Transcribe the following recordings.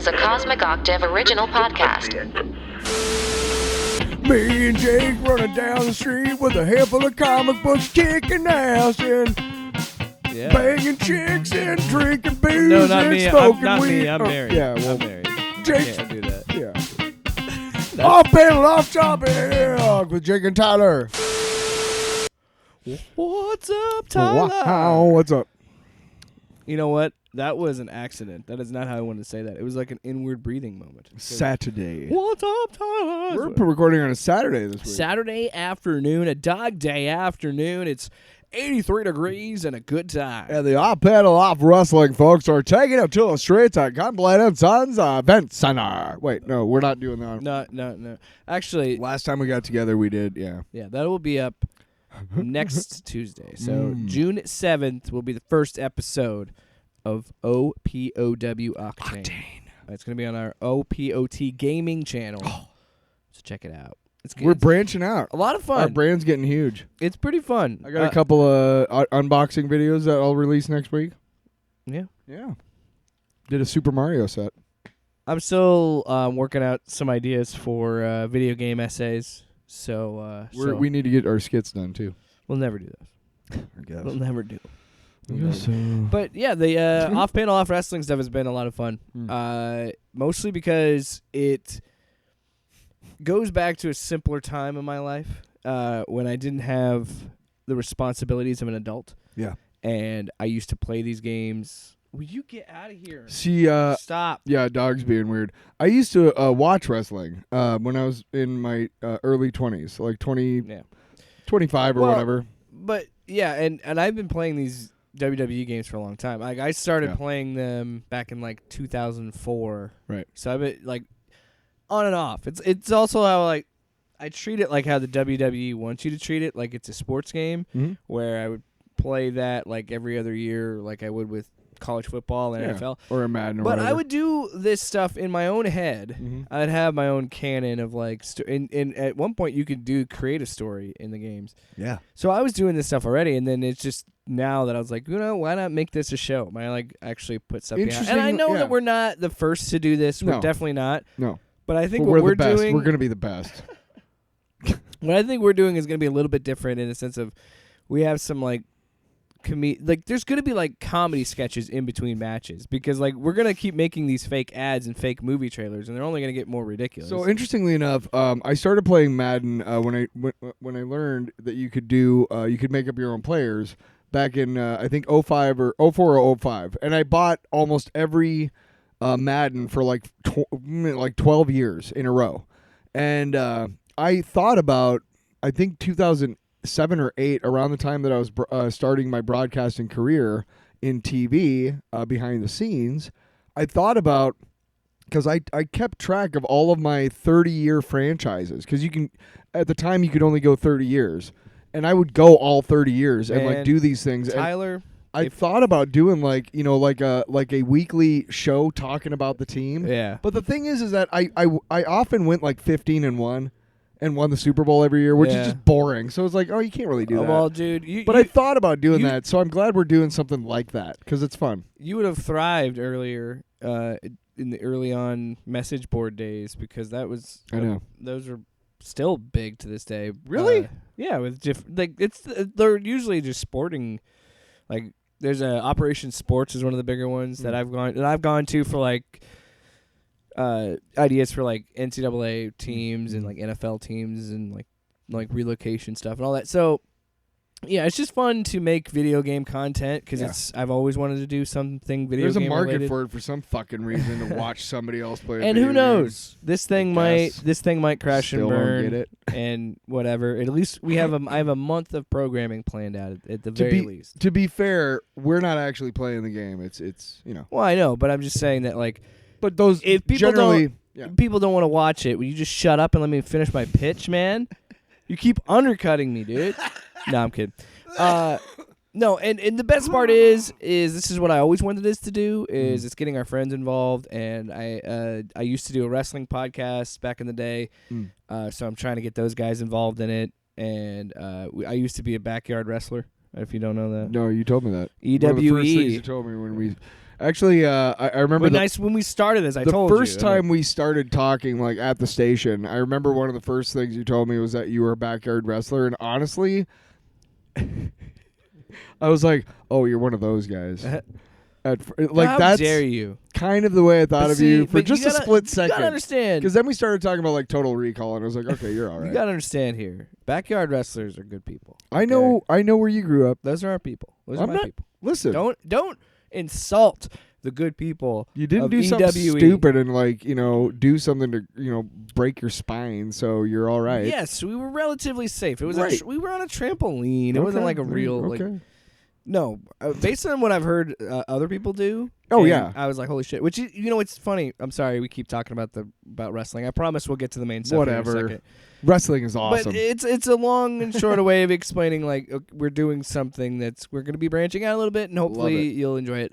is a Cosmic Octave original podcast. Me and Jake running down the street with a handful of comic books, kicking ass and banging chicks and drinking booze No, not and me. smoking Not weed. me. I'm married. Yeah, well, I'm married. Jake. Can't do that. Yeah. Off panel, off topic with Jake and Tyler. What's up, Tyler? Wow, what's up? You know what? That was an accident. That is not how I wanted to say that. It was like an inward breathing moment. Saturday. What's up, Tyler? We're recording on a Saturday this week. Saturday afternoon, a dog day afternoon. It's 83 degrees and a good time. And the off panel, off wrestling folks are taking it to the streets at Gunblade & Sons Event Center. Wait, no, we're not doing that. No. Actually, Last time we got together, we did, yeah. Yeah, that will be up next Tuesday. So June 7th will be the first episode of OPOW Octane. It's going to be on our OPOT gaming channel. So check it out. We're branching out. A lot of fun. Our brand's getting huge. It's pretty fun. I got a couple of unboxing videos that I'll release next week. Yeah. Did a Super Mario set. I'm still working out some ideas for video game essays. So We need to get our skits done, too. We'll never do those. I guess. We'll never do. So. But yeah, the off-panel, off-wrestling stuff has been a lot of fun. Mostly because it goes back to a simpler time in my life when I didn't have the responsibilities of an adult. Yeah. And I used to play these games. Will you get out of here? See, Stop. Yeah, dog's being weird. I used to watch wrestling when I was in my early 20s, like 25 or whatever. But yeah, and I've been playing these WWE games for a long time. Like I started playing them back in like 2004. Right. So I've been like on and off. It's also how like I treat it like how the WWE wants you to treat it, like it's a sports game where I would play that like every other year, like I would with college football and NFL or a Madden or but whatever. I would do this stuff in my own head. I'd have my own canon of like and at one point you could create a story in the games. Yeah. So I was doing this stuff already, and then it's just now that I was like, why not make this a show? Might I like actually put stuff behind. And I know that we're not the first to do this. We're definitely not. No. But I think we're what the best. doing, we're going to be the best. what I think we're doing is going to be a little bit different in the sense of we have some like there's going to be like comedy sketches in between matches because like we're going to keep making these fake ads and fake movie trailers, and they're only going to get more ridiculous. So interestingly enough, I started playing Madden when I learned that you could you could make up your own players back in I think 05 or 04 or 05, and I bought almost every Madden for like 12 years in a row, and I thought about I think 2007 or 8, around the time that I was starting my broadcasting career in TV behind the scenes, I thought about, because I kept track of all of my 30-year franchises, because at the time you could only go 30 years, and I would go all 30 years and like do these things. Tyler, I thought about doing like a weekly show talking about the team. Yeah. But the thing is that I often went like 15-1. And won the Super Bowl every year, which is just boring. So it's like, you can't really do that. Well, dude, I thought about doing that, so I'm glad we're doing something like that because it's fun. You would have thrived earlier in the early on message board days because that was. I know those are still big to this day. Really? Yeah, with they're usually just sporting. Like there's a Operation Sports is one of the bigger ones that I've gone to for like. Ideas for like NCAA teams and like NFL teams and like relocation stuff and all that. So yeah, it's just fun to make video game content because I've always wanted to do something video game. There's a market related. for it for some fucking reason to watch somebody else play. And who knows? This thing might crash Still and burn. don't get it. And whatever. At least I have a month of programming planned out at the very least. To be fair, we're not actually playing the game. It's Well, I know, but I'm just saying that like. But those if people generally people don't want to watch it, will you just shut up and let me finish my pitch, man? You keep undercutting me, dude. No, I'm kidding. No, and the best part is this is what I always wanted this to do is it's getting our friends involved, and I used to do a wrestling podcast back in the day, so I'm trying to get those guys involved in it, and I used to be a backyard wrestler. If you don't know that, no, you told me that. EWE. One of the first things you told me when we. Actually, I remember when we started this, I the told you. first time we started talking, like at the station. I remember one of the first things you told me was that you were a backyard wrestler, and honestly, I was like, "Oh, you're one of those guys." How that's dare you? kind of the way I thought of you for but just a split second. You gotta understand. Because then we started talking about like Total Recall, and I was like, "Okay, you're all right." You gotta understand here. Backyard wrestlers are good people. I know where you grew up. Those are our people. Those are I'm my not. people. Listen, Don't insult the good people. you didn't of do something EWE. stupid and do something to break your spine, so you're all right. Yes, we were relatively safe. It was Right. we were on a trampoline. It wasn't like a real like. No, based on what I've heard other people do. Oh, and yeah. I was like, holy shit. Which it's funny. I'm sorry, we keep talking about wrestling. I promise we'll get to the main stuff Whatever. in a second. Wrestling is awesome. But it's a long and short way of explaining like we're doing something we're going to be branching out a little bit, and hopefully you'll enjoy it.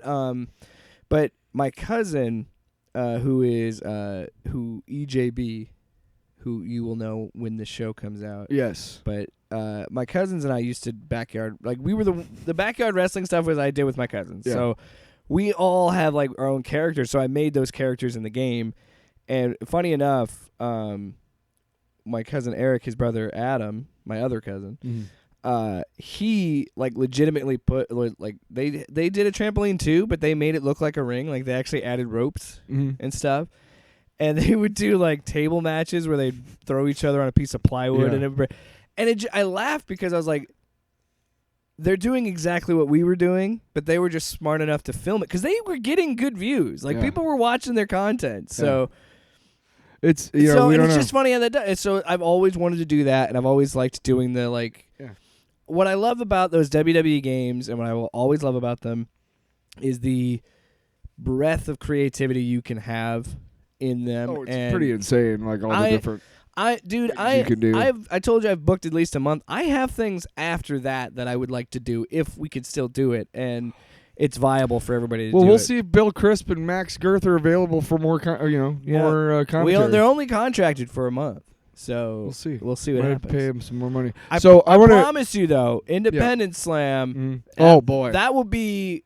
But my cousin, who EJB, who you will know when the show comes out. Yes. But my cousins and I used to backyard, like we were the backyard wrestling stuff was I did with my cousins. Yeah. So we all have like our own characters. So I made those characters in the game. And funny enough, my cousin Eric, his brother Adam, my other cousin, he like legitimately put like they did a trampoline too, but they made it look like a ring. Like they actually added ropes and stuff. And they would do like table matches where they'd throw each other on a piece of plywood and I laughed because I was like, they're doing exactly what we were doing, but they were just smart enough to film it because they were getting good views. Like people were watching their content. So it's we don't know. Just funny how that does. So I've always wanted to do that, and I've always liked doing the like. Yeah. What I love about those WWE games, and what I will always love about them, is the breadth of creativity you can have in them. Oh, it's pretty insane. Like all the different. I told you I've booked at least a month. I have things after that I would like to do if we could still do it, and it's viable for everybody to do it. Well, we'll see if Bill Crisp and Max Girth are available for more, more commentary. They're only contracted for a month, so we'll see. We'll see what happens. Pay them some more money. I promise you, though, Independence Slam. Oh boy, that will be.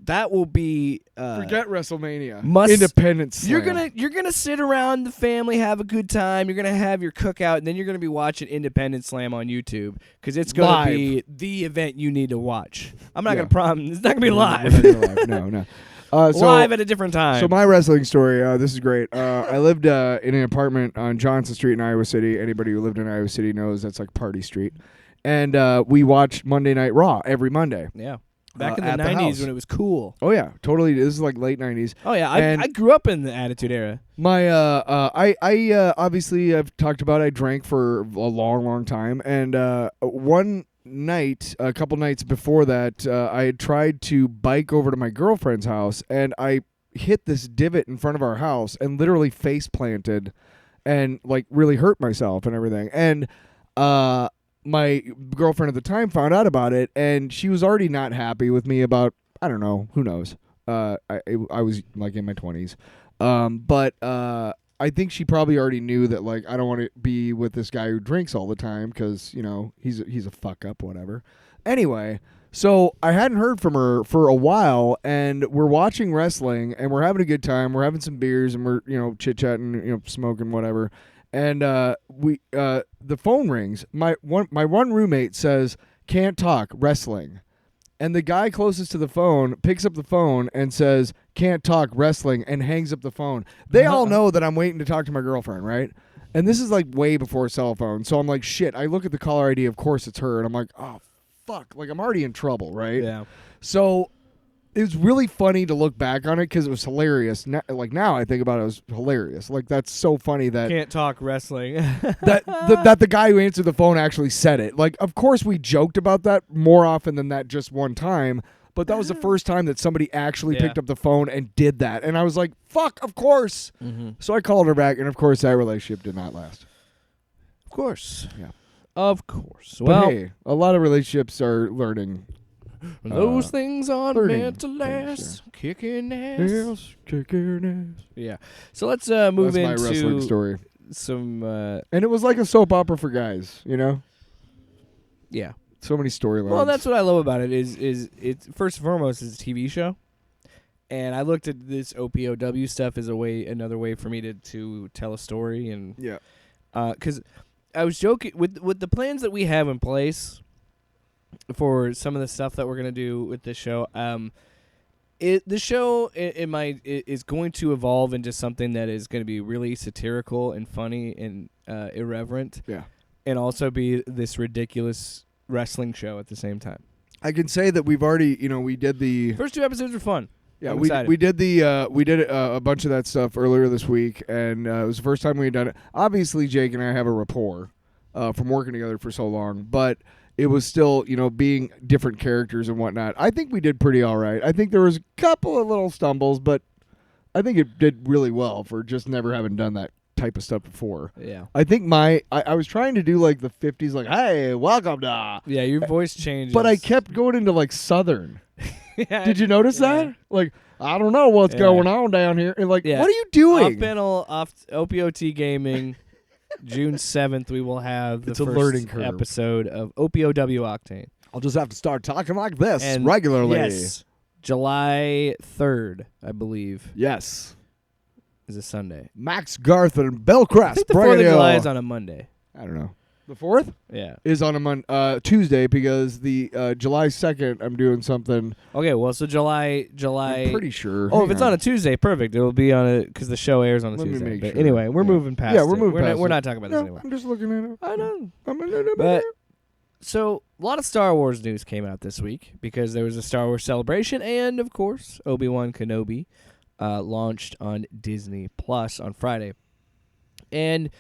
Forget WrestleMania. Independence Slam. You're gonna sit around the family, have a good time. You're gonna have your cookout, and then you're gonna be watching Independence Slam on YouTube because it's gonna be the event you need to watch. I'm not gonna promise it's not gonna be live. No. Live at a different time. So my wrestling story. This is great. I lived in an apartment on Johnson Street in Iowa City. Anybody who lived in Iowa City knows that's like Party Street. And we watched Monday Night Raw every Monday. Yeah. Back in the 90s when it was cool. Oh, yeah. Totally. This is like late 90s. Oh, yeah. I grew up in the Attitude Era. My, I obviously, I've talked about I drank for a long, long time. And one night, a couple nights before that, I had tried to bike over to my girlfriend's house. And I hit this divot in front of our house and literally face planted and like really hurt myself and everything. And, my girlfriend at the time found out about it, and she was already not happy with me about, I don't know, who knows. I was like in my 20s. But I think she probably already knew that like I don't want to be with this guy who drinks all the time because, he's a fuck up, whatever. Anyway, so I hadn't heard from her for a while, and we're watching wrestling, and we're having a good time. We're having some beers, and we're, chit-chatting, smoking, whatever. And the phone rings. My one roommate says, "Can't talk, wrestling." And the guy closest to the phone picks up the phone and says, "Can't talk, wrestling," and hangs up the phone. They all know that I'm waiting to talk to my girlfriend, right? And this is like way before cell phone. So I'm like, shit. I look at the caller ID. Of course it's her. And I'm like, oh, fuck. Like I'm already in trouble, right? Yeah. So it was really funny to look back on it because it was hilarious. Now I think about it, it was hilarious. Like that's so funny that can't talk wrestling. that the guy who answered the phone actually said it. Like, of course we joked about that more often than that just one time, but that was the first time that somebody actually picked up the phone and did that. And I was like, fuck, of course. Mm-hmm. So I called her back, and of course that relationship did not last. Of course. Yeah. Of course. But well, hey, a lot of relationships are learning. Those things aren't meant to last. Kicking ass. Yes, kicking ass. Yeah. So let's move into my wrestling story. Some. And it was like a soap opera for guys, Yeah. So many storylines. Well, that's what I love about it. Is it first and foremost is a TV show, And I looked at this OPOW stuff as another way for me to tell a story, and Yeah. because I was joking with the plans that we have in place for some of the stuff that we're gonna do with this show. The show is going to evolve into something that is going to be really satirical and funny and irreverent. Yeah. And also be this ridiculous wrestling show at the same time. I can say that we've already, we did the First 2 episodes were fun. Yeah, I'm we excited. we did a bunch of that stuff earlier this week, and it was the first time we had done it. Obviously, Jake and I have a rapport from working together for so long, but it was still, being different characters and whatnot. I think we did pretty all right. I think there was a couple of little stumbles, but I think it did really well for just never having done that type of stuff before. Yeah. I think I was trying to do like the 50s, like, hey, welcome to. Yeah, your voice changes. But I kept going into like Southern. Yeah, Did you notice that? Like, I don't know what's going on down here. And like, Yeah. what are you doing? Off OPOT Gaming, June 7th, we will have the It's a first learning curve. episode of OPOW Octane. I'll just have to start talking like this And regularly. Yes, July 3rd, I believe, Yes. is a Sunday. Max Garth and Bellcrest. I think the 4th of July is on a Monday. I don't know. The 4th Yeah. is on a Tuesday because the July 2nd I'm doing something. Okay, well, so July. I'm pretty sure. Oh, Hang if it's on a Tuesday, perfect. It'll be on a because the show airs on a Let me Tuesday. make But sure. anyway, we're Yeah. moving past. Yeah, we're moving We're past we're it. not talking about this No, anymore. I'm just looking at it. I know. But But so a lot of Star Wars news came out this week because there was a Star Wars celebration, and of course, Obi-Wan Kenobi launched on Disney Plus on Friday. And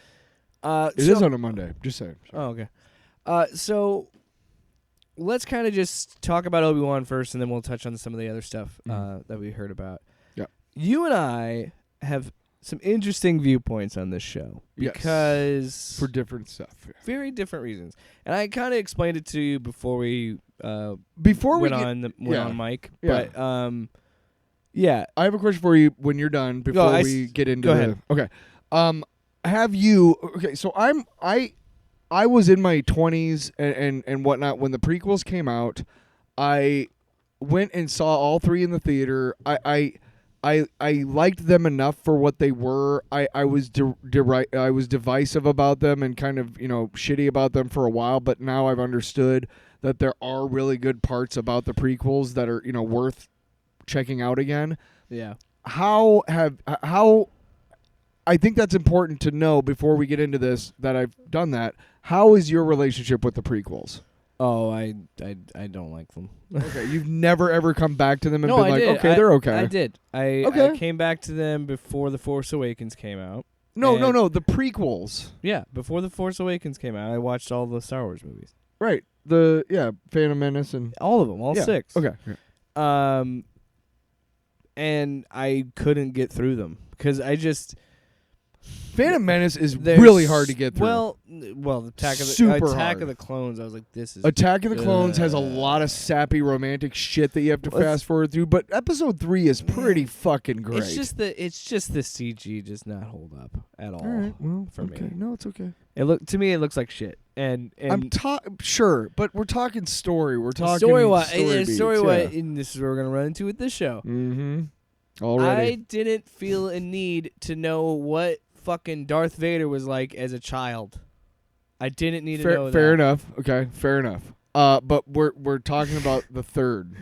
it is on a Monday. Just saying. Oh, okay. So let's kind of just talk about Obi-Wan first, and then we'll touch on some of the other stuff that we heard about. Yeah. You and I have some interesting viewpoints on this show because For different stuff. Yeah. very different reasons, and I kind of explained it to you before we Before went on mic. Yeah. But yeah, I have a question for you when you're done before we get into go ahead. Okay. Have you so I was in my 20s and whatnot when the prequels came out. I went and saw all 3 in the theater. I liked them enough for what they were. I was divisive about them and kind of, shitty about them for a while, but now I've understood that there are really good parts about the prequels that are, worth checking out again. yeah. How I think that's important to know before we get into this, that I've done that. How is your relationship with the prequels? Oh, I don't like them. Okay, you've never ever come back to them and No, been I like, did. okay, they're okay. I did. I came back to them before The Force Awakens came out. No, the prequels. Yeah, before The Force Awakens came out, I watched all the Star Wars movies. Right. Phantom Menace and All of them, all 6. Okay. Yeah. And I couldn't get through them because I just Phantom Menace is really hard to get through. Well, the Attack hard. of the Clones. I was like, this is Attack of the Clones has a lot of sappy romantic shit that you have to fast forward through, but Episode 3 is pretty fucking great. It's just the CG does not hold up at all. All right, well, for okay. me. No, it's okay. It looks like shit. And I'm sure, but we're talking story. We're talking story-wise, beats, and this is what we're gonna run into with this show. Mm-hmm. Already. I didn't feel a need to know what fucking Darth Vader was like as a child. I didn't need to know that. Fair enough. Okay, fair enough. But we're talking about the third.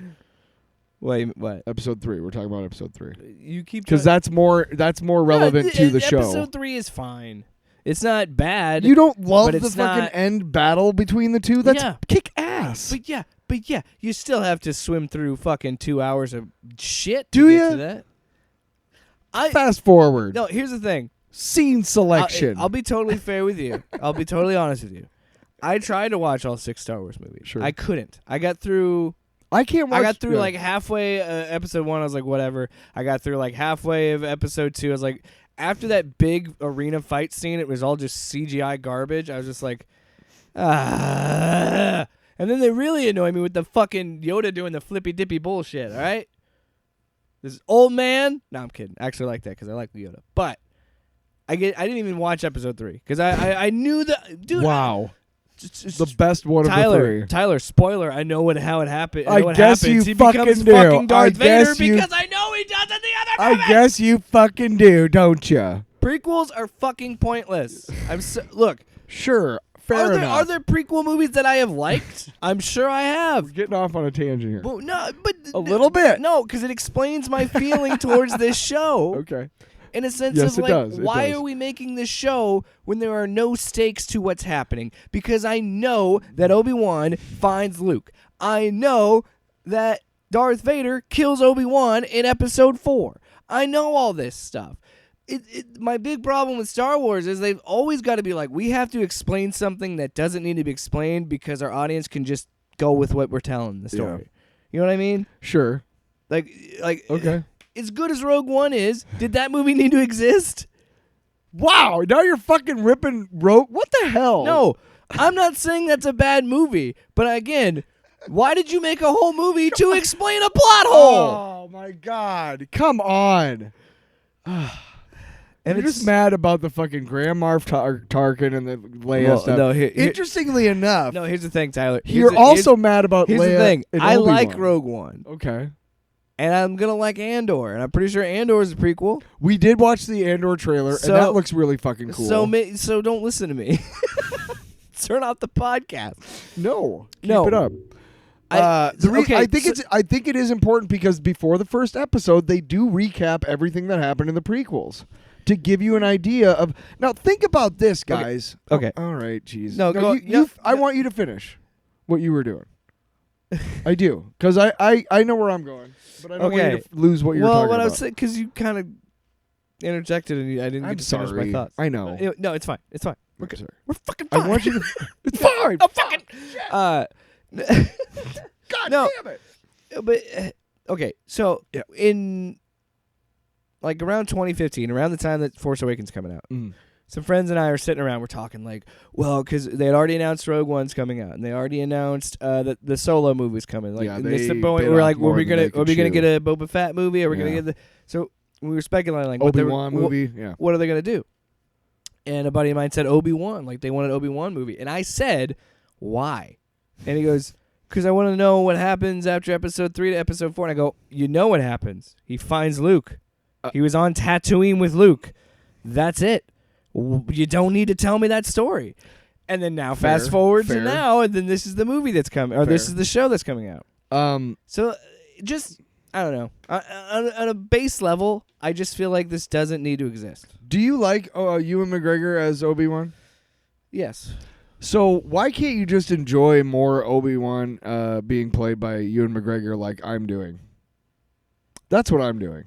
Wait, what? Episode 3. We're talking about Episode 3 You keep because that's more relevant to the show. Episode 3 is fine. It's not bad. You don't love but the it's fucking not, end battle between the two? That's kick ass. But yeah, you still have to swim through fucking 2 hours of shit Do to ya? get to that. Fast forward. No, here's the thing. Scene selection. I'll be totally fair with you. I'll be totally honest with you. I tried to watch all 6 Star Wars movies. Sure. I couldn't. I got through like halfway episode 1. I was like, whatever. I got through like halfway of episode 2. I was like, after that big arena fight scene, it was all just CGI garbage. I was just like, ah. And then they really annoy me with the fucking Yoda doing the flippy dippy bullshit. All right, this old man. No, I'm kidding. I actually like that because I like Yoda. But I didn't even watch episode 3 because I knew that. Dude, wow. The best one of the 3. Tyler, spoiler. I know how it happened. I guess you he fucking becomes do. fucking Darth I guess Vader because I know he does. I guess you fucking do, don't you? Prequels are fucking pointless. Look. Sure, fair enough. Are there prequel movies that I have liked? I'm sure I have. We're getting off on a tangent here. Well, no, but a little bit. No, because it explains my feeling towards this show. Okay. In a sense Yes, of it does. why It does. are we making this show when there are no stakes to what's happening? Because I know that Obi-Wan finds Luke. I know that Darth Vader kills Obi-Wan in Episode 4. I know all this stuff. My big problem with Star Wars is they've always got to be like, we have to explain something that doesn't need to be explained because our audience can just go with what we're telling the story. Yeah. You know what I mean? Sure. Like Okay. As good as Rogue One is, did that movie need to exist? Wow, now you're fucking ripping Rogue. What the hell? No, I'm not saying that's a bad movie, but again, why did you make a whole movie to explain a plot hole? Oh my God! Come on. And You're it's just mad about the fucking Grand Moff Tarkin and the Leia stuff. No, Interestingly enough, no. Here's the thing, Tyler. you're also mad about here's Leia. the thing. And I Obi-Wan. like Rogue One, Okay. and I'm gonna like Andor, and I'm pretty sure Andor is a prequel. We did watch the Andor trailer, So- and that looks really fucking cool. So don't listen to me. Turn off the podcast. No, keep No. it up. I think it is important because before the first episode, they do recap everything that happened in the prequels to give you an idea of. Now, think about this, guys. Okay. All right, jeez. No, go- I want you to finish what you were doing. I do, because I know where I'm going, but I don't want you to lose what you're talking about. Well, what I was saying, because you kind of interjected and I didn't I'm get to finish my sorry. thoughts. I know. No, it's fine. It's fine. I'm sorry. We're fucking fine. I want you to. It's fine. I'm fucking. God no. damn it. But okay, so Yeah. in like around 2015, around the time that Force Awakens coming out, some friends and I are sitting around. We're talking like, well, because they had already announced Rogue One's coming out, and they already announced that the Solo movie's coming. Like, Yeah, and they this is the point bit we're off like, more are we than they could gonna chew. get a Boba Fett movie? Are we gonna Yeah. get the? So we were speculating like what they were- Obi-Wan movie. Yeah. what are they gonna do? And a buddy of mine said Obi-Wan, like they want an Obi-Wan movie, and I said, why? And he goes, because I want to know what happens after Episode 3 to Episode 4. And I go, you know what happens? He finds Luke. He was on Tatooine with Luke. That's it. You don't need to tell me that story. And then now, fast forward to now, and then this is the movie that's coming, or this is the show that's coming out. So just, I don't know. On a base level, I just feel like this doesn't need to exist. Do you like Ewan McGregor as Obi-Wan? Yes. So why can't you just enjoy more Obi-Wan being played by Ewan McGregor like I'm doing? That's what I'm doing.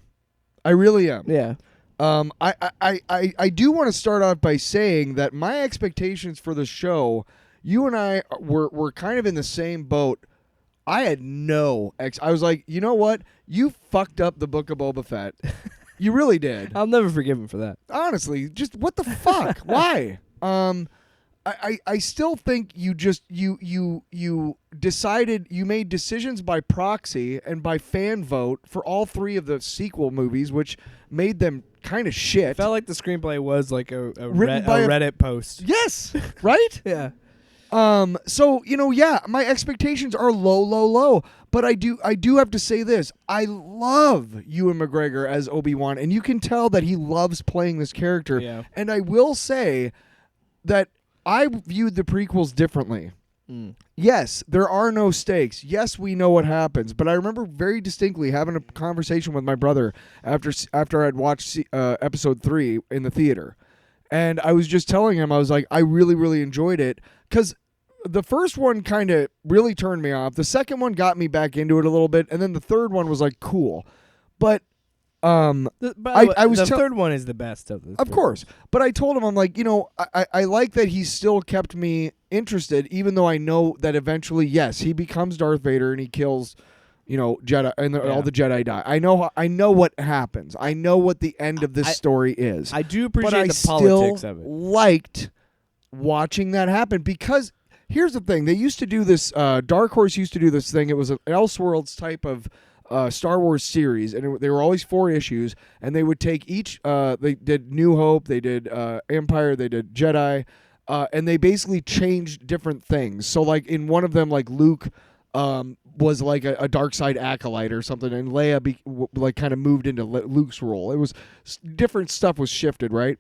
I really am. Yeah. I do want to start off by saying that my expectations for the show, you and I were kind of in the same boat. I had I was like, you know what? You fucked up the Book of Boba Fett. You really did. I'll never forgive him for that. Honestly, just what the fuck? Why? I still think you decided, you made decisions by proxy and by fan vote for all three of the sequel movies, which made them kind of shit. It felt like the screenplay was like a Written by a Reddit post. Yes, right? Yeah. So, my expectations are low, but I do have to say this. I love Ewan McGregor as Obi-Wan, and you can tell that he loves playing this character. Yeah. And I will say that I viewed the prequels differently. Yes, there are no stakes. Yes, we know what happens, but I remember very distinctly having a conversation with my brother after I'd watched episode 3 in the theater. And I was just telling him, I was like, I really, really enjoyed it, because the first one kind of really turned me off. The second one got me back into it a little bit, and then the third one was like cool. But the third one is the best of the. Of course, but I told him, I'm like, I like that he still kept me interested, even though I know that eventually, yes, he becomes Darth Vader and he kills, Jedi, and all the Jedi die. I know what happens. I know what the end of this story is. I do but appreciate I the politics still of it. liked watching that happen, because here's the thing: they used to do this. Dark Horse used to do this thing. It was an Elseworlds type of Star Wars series, and they were always 4 issues, and they would take each. They did New Hope, they did Empire, they did Jedi, and they basically changed different things. So, like in one of them, like Luke was like a dark side acolyte or something, and Leia like kind of moved into Luke's role. It was different stuff was shifted, right?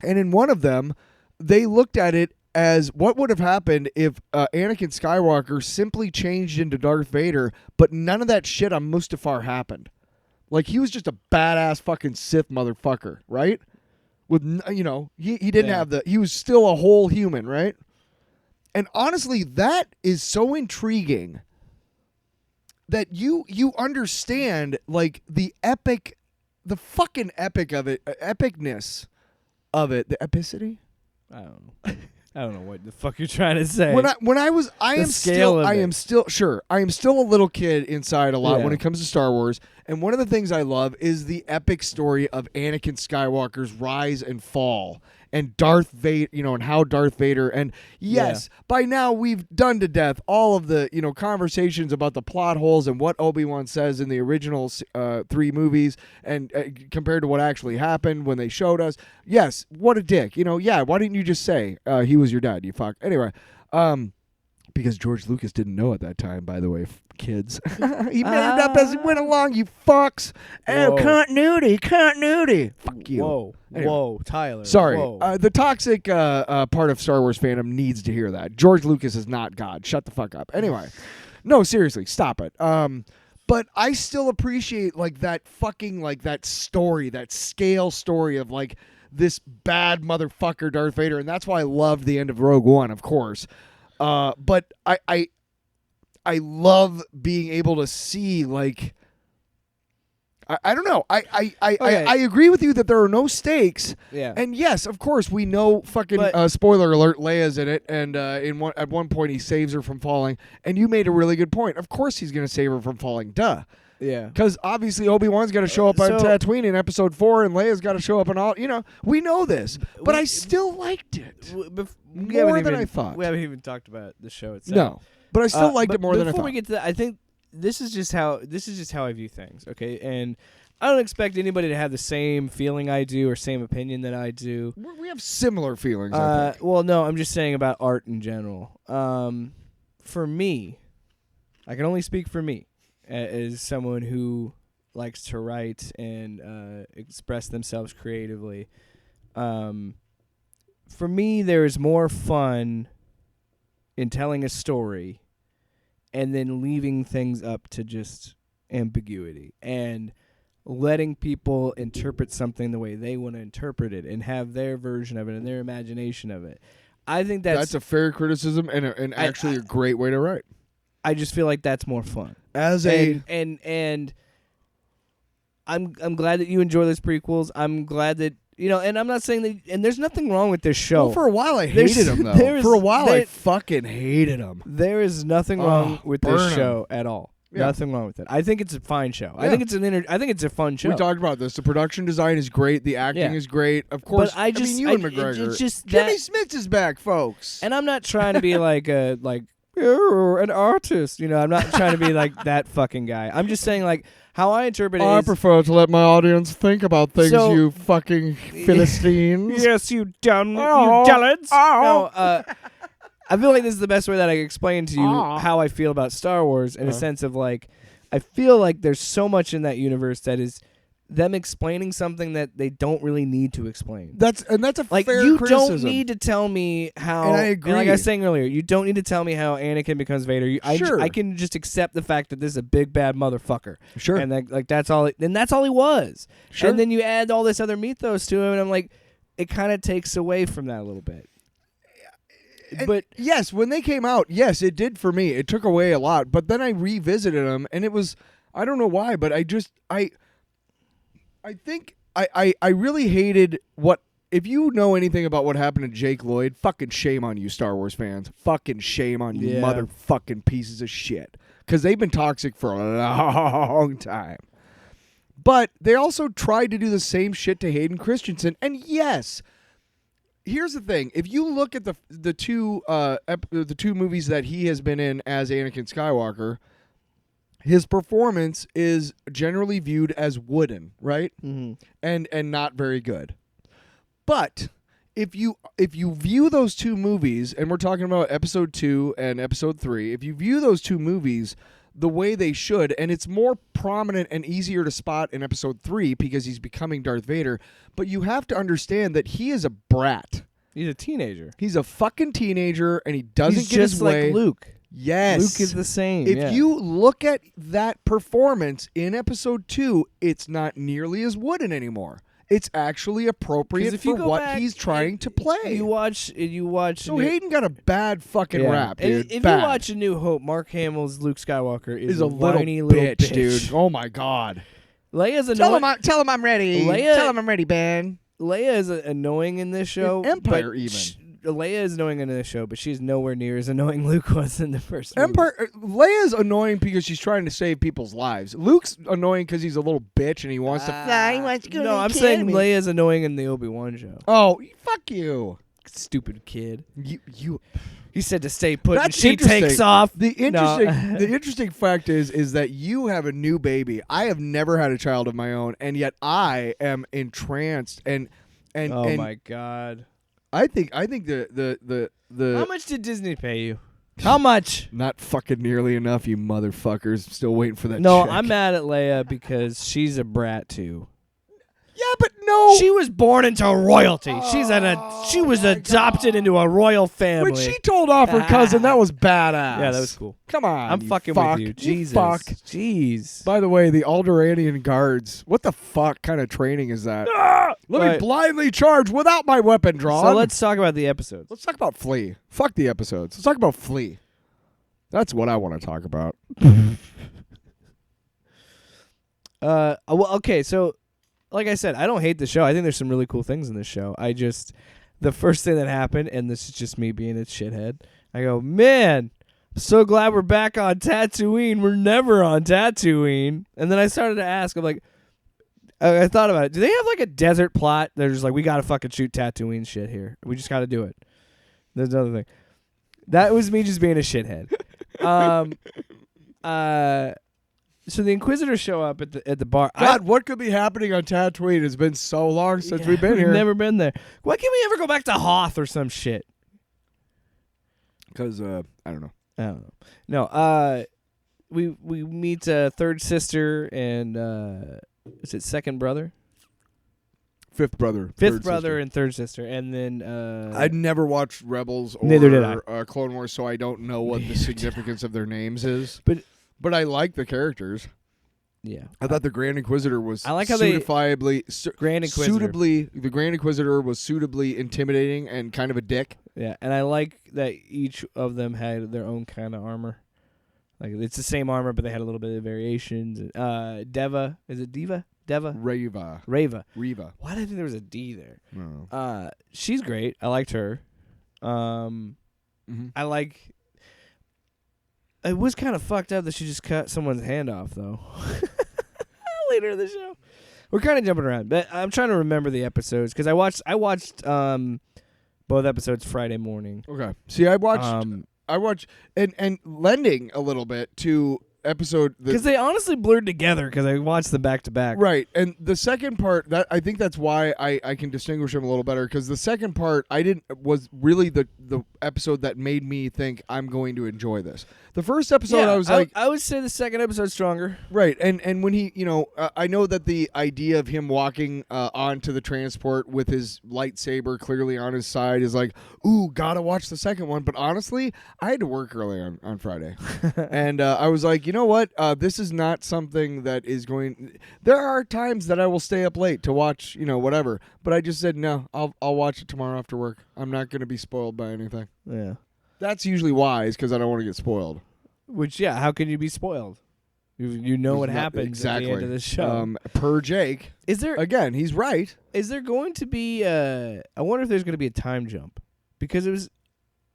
And in one of them, they looked at it as what would have happened if Anakin Skywalker simply changed into Darth Vader, but none of that shit on Mustafar happened. Like, he was just a badass fucking Sith motherfucker, right? With, he didn't have he was still a whole human, right? And honestly, that is so intriguing that you understand, like, the fucking epic of it, epicness of it, the epicity. I don't know. I don't know what the fuck you're trying to say. I am still a little kid inside a lot when it comes to Star Wars. And one of the things I love is the epic story of Anakin Skywalker's rise and fall, and Darth Vader, and how Darth Vader, and yes, by now we've done to death all of the, conversations about the plot holes and what Obi-Wan says in the original 3 movies and compared to what actually happened when they showed us. Yes, what a dick. Why didn't you just say he was your dad, you fuck? Anyway, because George Lucas didn't know at that time, by the way, kids. He made it up as he went along, you fucks. Oh, continuity. Fuck you. Whoa, anyway. Whoa, Tyler. Sorry. Whoa. The toxic part of Star Wars fandom needs to hear that. George Lucas is not God. Shut the fuck up. Anyway. No, seriously, stop it. But I still appreciate, like, that fucking, like, that story, that scale story of, like, this bad motherfucker Darth Vader, and that's why I loved the end of Rogue One, of course. But I love being able to see, like, I don't know. I agree with you that there are no stakes. Yeah. And yes, of course, we know fucking spoiler alert, Leia's in it, and at one point he saves her from falling. And you made a really good point. Of course he's going to save her from falling. Duh. Yeah. Because obviously Obi-Wan's got to show up on Tatooine in Episode 4, and Leia's got to show up in all. We know this, but I still liked it more than I thought. We haven't even talked about the show itself. No, but I still liked it more than I thought. Before we get to that, I think this is just how I view things. Okay, and I don't expect anybody to have the same feeling I do or same opinion that I do. We have similar feelings. I think. Well, no, I'm just saying about art in general. For me, I can only speak for me. As someone who likes to write and express themselves creatively, for me, there is more fun in telling a story and then leaving things up to just ambiguity and letting people interpret something the way they want to interpret it and have their version of it and their imagination of it. I think that's a fair criticism and actually a great way to write. I just feel like that's more fun. And I'm glad that you enjoy those prequels. I'm glad that and I'm not saying that. And there's nothing wrong with this show. Well, for a while I hated them though. For a while I fucking hated them. There is nothing wrong with this show at all. Yeah. Nothing wrong with it. I think it's a fine show. Yeah. I think it's a fun show. We talked about this. The production design is great. The acting is great. Of course. But I mean, Ewan McGregor. It's just Jimmy Smits is back, folks. And I'm not trying to be like you're an artist. I'm not trying to be like that fucking guy. I'm just saying, like, how I interpret it I prefer to let my audience think about things, you fucking Philistines. Yes, you dullards. No, I feel like this is the best way that I can explain to you how I feel about Star Wars in a sense of, like, I feel like there's so much in that universe that is them explaining something that they don't really need to explain. That's a like, fair you criticism. Don't need to tell me how. And I agree. And like I was saying earlier, you don't need to tell me how Anakin becomes Vader. Sure. I can just accept the fact that this is a big bad motherfucker. Sure. And that's all. And that's all he was. Sure. And then you add all this other mythos to him, and I'm like, it kind of takes away from that a little bit. But yes, when they came out, yes, it did for me. It took away a lot. But then I revisited them, and it was, I don't know why, but I think I really hated if you know anything about what happened to Jake Lloyd, fucking shame on you, Star Wars fans. Fucking shame on you, motherfucking pieces of shit. Because they've been toxic for a long time. But they also tried to do the same shit to Hayden Christensen. And yes, here's the thing. If you look at the two movies that he has been in as Anakin Skywalker, his performance is generally viewed as wooden, right? Mm-hmm. And not very good. But if you view those two movies, and we're talking about Episode 2 and Episode 3, if you view those two movies, the way they should, and it's more prominent and easier to spot in episode 3 because he's becoming Darth Vader. But you have to understand that he is a brat. He's a teenager. He's a fucking teenager, and he doesn't He's get just his way. like Luke. Yes. Luke is the same. If yeah. you look at that performance in episode 2, it's not nearly as wooden anymore. It's actually appropriate if you for go what back he's trying to play. You watch. So Hayden got a bad fucking rap, dude. If Bad. you watch A New Hope, Mark Hamill's Luke Skywalker is a whiny little little bitch, dude. Oh my god. Leia's Tell annoying. him I'm ready. Tell him I'm ready, Ben. Leia is annoying in this show. In Empire, but even. Leia is annoying in this show, but she's nowhere near as annoying Luke was in the first movie. Leia's annoying because she's trying to save people's lives. Luke's annoying because he's a little bitch and he wants to fly. He wants to go to No, the I'm saying academy. Leia's annoying in the Obi-Wan show. Oh, fuck you. Stupid kid. You. He said to stay put, and That's she interesting. takes off. The interesting, No. the interesting fact is that you have a new baby. I have never had a child of my own, and yet I am entranced and Oh my god. I think the How much did Disney pay you? How much? not fucking nearly enough, you motherfuckers. Still waiting for that. No, check. I'm mad at Leia because she's a brat too. Yeah, but no. She was born into royalty. She was adopted into a royal family. When she told off her cousin, that was badass. Yeah, that was cool. Come on, I'm you fucking fuck. with you. Jesus. fuck. Jeez. By the way, the Alderaanian guards. What the fuck kind of training is that? Let me Right. blindly charge without my weapon drawn. So let's talk about the episodes. Let's talk about Flea. Fuck the episodes. Let's talk about Flea. That's what I want to talk about. Well, okay, so like I said, I don't hate the show. I think there's some really cool things in this show. The first thing that happened, and this is just me being a shithead, I go, man, I'm so glad we're back on Tatooine. We're never on Tatooine. And then I started to ask, I'm like, I thought about it. Do they have like a desert plot? They're just like, we got to fucking shoot Tatooine shit here. We just got to do it. There's another thing. That was me just being a shithead. So the Inquisitors show up at the bar. God, what could be happening on Tatooine? It's been so long since we've been here. Never been there. Why can't we ever go back to Hoth or some shit? Because, I don't know. I don't know. No, we meet third sister and is it second brother? Fifth brother. Fifth third brother sister. and third sister, and then I'd never watched Rebels or Neither did I. Clone Wars, so I don't know what the significance of their names is. But I like the characters. yeah, I thought the Grand Inquisitor was I like how Grand Inquisitor. the Grand Inquisitor was suitably intimidating and kind of a dick. Yeah, and I like that each of them had their own kind of armor. Like it's the same armor, but they had a little bit of variations. Deva, is it Diva? Deva? Reva. Reva. Why did I think there was a D there? No. She's great. I liked her. I like. It was kind of fucked up that she just cut someone's hand off, though. Later in the show, we're kind of jumping around, but I'm trying to remember the episodes because I watched both episodes Friday morning. Okay. See, I watched and lending a little bit to episode Because they honestly blurred together because I watched them back to back. Right, and the second part that I think that's why I can distinguish them a little better because the second part was really the episode that made me think I'm going to enjoy this. The first episode I was like, I would say the second episode's stronger. right, and when he, I know that the idea of him walking onto the transport with his lightsaber clearly on his side is like, ooh, gotta watch the second one. But honestly, I had to work early on Friday, and I was like, you know what, this is not something that is going. There are times that I will stay up late to watch, whatever. But I just said no, I'll watch it tomorrow after work. I'm not going to be spoiled by anything. Yeah. That's usually wise because I don't want to get spoiled. Which, yeah, how can you be spoiled? You know what happens exactly. at the end of the show. Per Jake, Is there again, he's right. Is there going to be I wonder if there's going to be a time jump because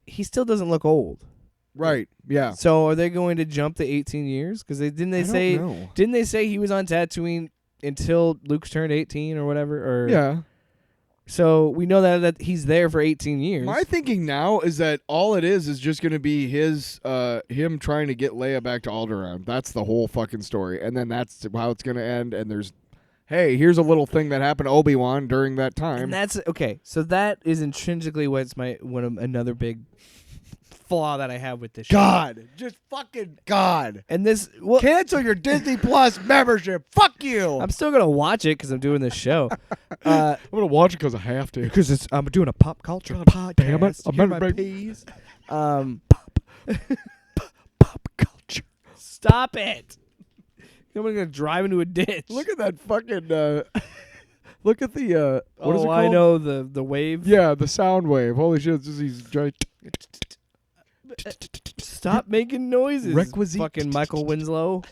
he still doesn't look old. Right. Yeah. So are they going to jump the 18 years? Because didn't they say he was on Tatooine until Luke's turned 18 or whatever? Or yeah. So we know that he's there for 18 years. My thinking now is that all it is just going to be him trying to get Leia back to Alderaan. That's the whole fucking story, and then that's how it's going to end. And hey, here's a little thing that happened to Obi-Wan during that time. And that's okay. So that is intrinsically another big flaw that I have with this show. God, just fucking God. And this, well, Cancel your Disney Plus membership. Fuck you. I'm still gonna watch it because I'm doing this show. I'm gonna watch it because I have to. Because I'm doing a pop culture podcast. Damn it! You I'm hear gonna my break P's? pop culture. Stop it! I'm gonna drive into a ditch. Look at that fucking. Look at the. What is it called? I know the wave. Yeah, the sound wave. Holy shit! It's just these giant. Stop making noises. Requisite. Fucking Michael Winslow.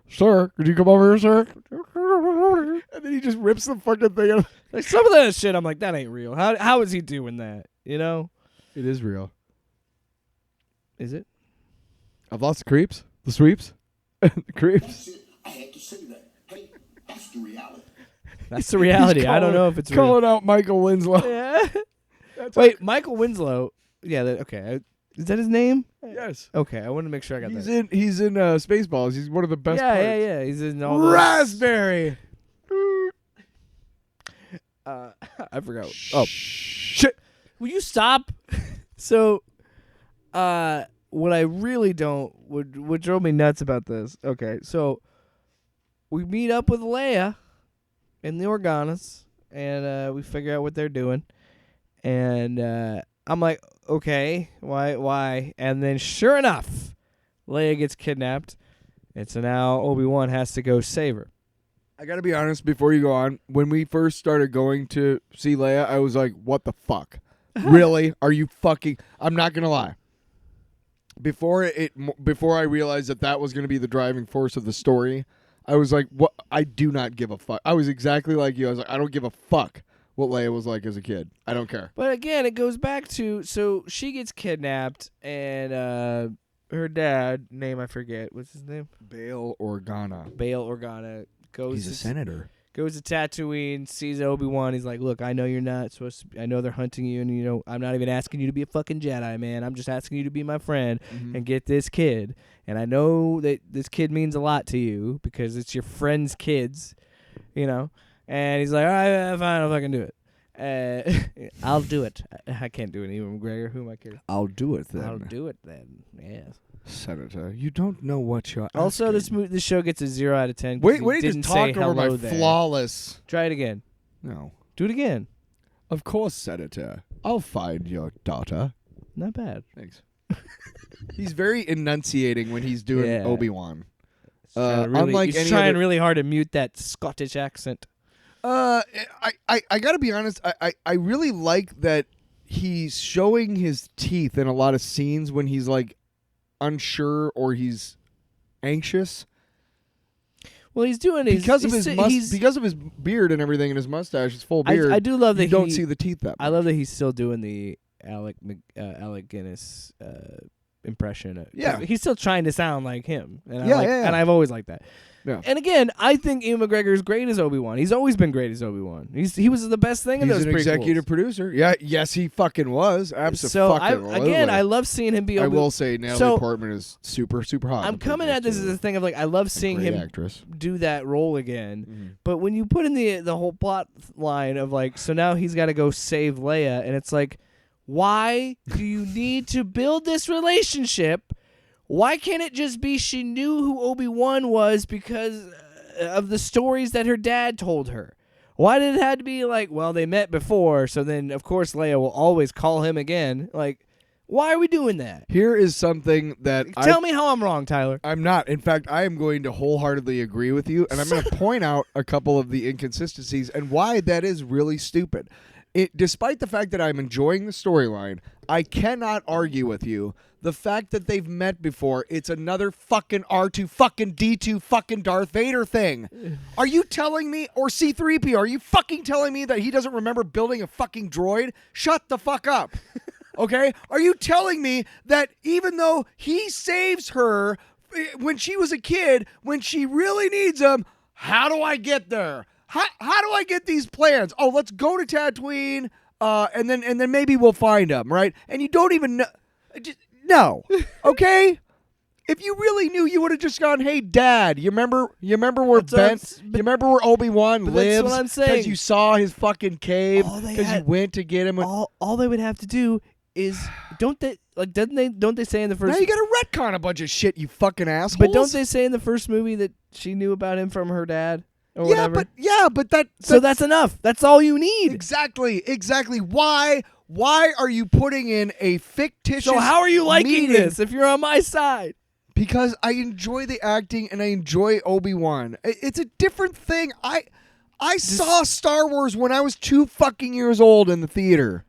Sir, could you come over here, sir? And then he just rips the fucking thing out. Like some of that shit, I'm like, that ain't real. How is he doing that? You know? It is real. Is it? I've lost the creeps, the sweeps, the creeps. I had to say that. Hey, that's the reality. That's the reality. I don't know if it's real. calling out Michael Winslow. Yeah. That's Wait, Michael Winslow. Yeah. Okay. Is that his name? Yes. Okay. I want to make sure I got He's that. He's in Spaceballs. He's one of the best. Yeah, parts. yeah. He's in all those. Raspberry. I forgot. Shit. Will you stop? So, what I really don't would drove me nuts about this. Okay, so we meet up with Leia and the Organas, and we figure out what they're doing, and I'm like, okay, why? And then sure enough, Leia gets kidnapped, and so now Obi-Wan has to go save her. I gotta be honest before you go on. When we first started going to see Leia, I was like, "What the fuck? Really? Are you fucking?" I'm not gonna lie. Before I realized that was gonna be the driving force of the story, I was like, "What? I do not give a fuck." I was exactly like you. I was like, "I don't give a fuck what Leia was like as a kid. I don't care." But again, it goes back to, so she gets kidnapped, and her dad, name I forget, what's his name? Bail Organa. Bail Organa. He's a senator. Goes to Tatooine, sees Obi-Wan. He's like, look, I know you're not supposed to, I know they're hunting you, and, you know, I'm not even asking you to be a fucking Jedi, man. I'm just asking you to be my friend and get this kid. And I know that this kid means a lot to you because it's your friend's kids, you know. And he's like, all right, fine, I'll fucking do it. I'll do it. I can't do it. Ewan McGregor, who am I kidding? I'll do it then. I'll do it then, yes. Senator, you don't know what you're Also, asking. this show gets a 0 out of 10. Wait, he just didn't talk say over my hello there. flawless. Try it again. No. Do it again. Of course, Senator. I'll find your daughter. Not bad. Thanks. He's very enunciating when he's doing Yeah. Obi-Wan. Unlike he's he's any trying other- really hard to mute that Scottish accent. I gotta be honest. I really like that he's showing his teeth in a lot of scenes when he's like unsure or he's anxious Well, he's doing because of he's, his because of his beard and everything and his mustache, his full beard. I do love that you don't see the teeth that much. I love that he's still doing the Alec Guinness impression. Yeah. He's still trying to sound like him. And Yeah, I like, yeah. And I've always liked that. Yeah. And again, I think Ewan McGregor is great as Obi-Wan. He's always been great as Obi-Wan. He was the best thing in He's those an prequels. executive producer. Yeah, yes, he fucking was. So Absolutely. I love seeing him be I Obi-Wan. will say Natalie So, Portman is super, super hot. I'm coming at this as a thing of like, I love seeing great him actress. do that role again. But when you put in the whole plot line of like, so now he's got to go save Leia, and it's like, why do you need to build this relationship? Why can't it just be she knew who Obi-Wan was because of the stories that her dad told her? Why did it have to be like, well, they met before, so then of course Leia will always call him again? Like, why are we doing that? Here is something that Tell me how I'm wrong, Tyler. I'm not. In fact, I am going to wholeheartedly agree with you, and I'm going to point out a couple of the inconsistencies and why that is really stupid. Despite the fact that I'm enjoying the storyline, I cannot argue with you. The fact that they've met before, it's another fucking R2 fucking D2 fucking Darth Vader thing. Are you telling me, or C-3PO, are you fucking telling me that he doesn't remember building a fucking droid? Shut the fuck up. Okay? Are you telling me that even though he saves her when she was a kid, when she really needs him, how do I get there? How do I get these plans? Oh, let's go to Tatooine, and then maybe we'll find him, right? And you don't even know. No, okay. If you really knew, you would have just gone, "Hey, Dad, you remember where you remember where Obi-Wan lives? That's what I'm saying. Because you saw his fucking cave. All they Because you had- went to get him. All they would have to do is don't they say in the first Now you got to retcon a bunch of shit, you fucking assholes. but don't they say in the first movie that she knew about him from her dad or Yeah, whatever? but that's enough. That's all you need. Exactly. Why are you putting in a fictitious So how are you liking meeting? this if you're on my side? Because I enjoy the acting and I enjoy Obi-Wan. It's a different thing. I saw Star Wars when I was 2 fucking years old in the theater.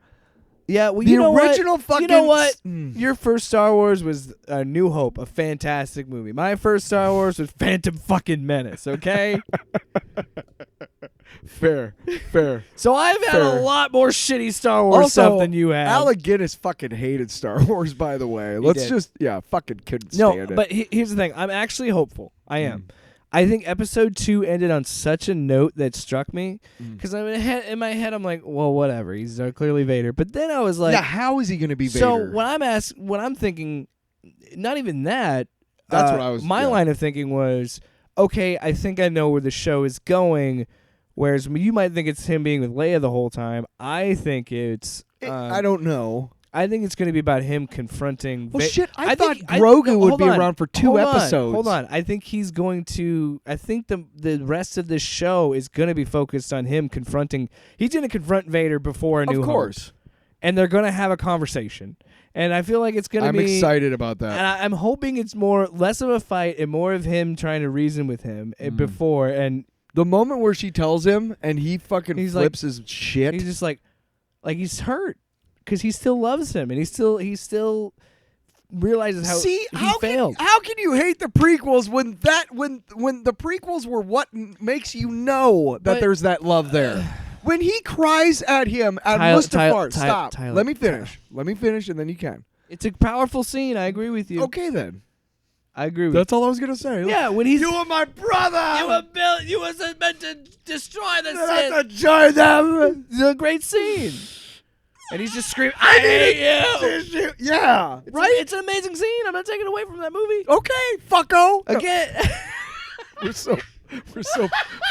Yeah, well, The you know original what? fucking You know what? Mm. Your first Star Wars was A New Hope, a fantastic movie. My first Star Wars was Phantom fucking Menace, okay? Fair. So I've had Fair. a lot more shitty Star Wars stuff than you have. Alec Guinness fucking hated Star Wars, by the way. Let's did. just, fucking couldn't No, stand it. but here's the thing. I'm actually hopeful. I am. I think episode 2 ended on such a note that struck me because in my head I'm like, well, whatever. He's clearly Vader. But then I was like, yeah, how is he going to be Vader? so when I'm thinking, not even that. That's what I was. My line of thinking was, okay, I think I know where the show is going. Whereas you might think it's him being with Leia the whole time. I think it's. I don't know. I think it's going to be about him confronting. Well, shit, I think- thought Grogu would hold be on, around for 2 hold episodes. Hold on. I think he's going to. I think the rest of the show is going to be focused on him confronting. He's going to confront Vader before A New Of Hope. course. And they're going to have a conversation. And I feel like it's going to I'm be. excited about that. And I'm hoping it's less of a fight and more of him trying to reason with him before. And The moment where she tells him and he fucking He's flips his shit. he's just like he's hurt because he still loves him and he still realizes how See, he failed. How can you hate the prequels when the prequels were what makes you know that But- there's that love there? When he cries at him at Mustafar, stop. Let me finish. Let me finish and then you can. It's a powerful scene. I agree with you. Okay then. I agree with That's all I was gonna say. you. Yeah, when he's You were my brother. you was meant to destroy the I have to join them. It's a great scene. And he's just screaming, I hate you. Yeah. Right? It's an amazing scene. I'm not taking away from that movie. Okay, fucko. Again.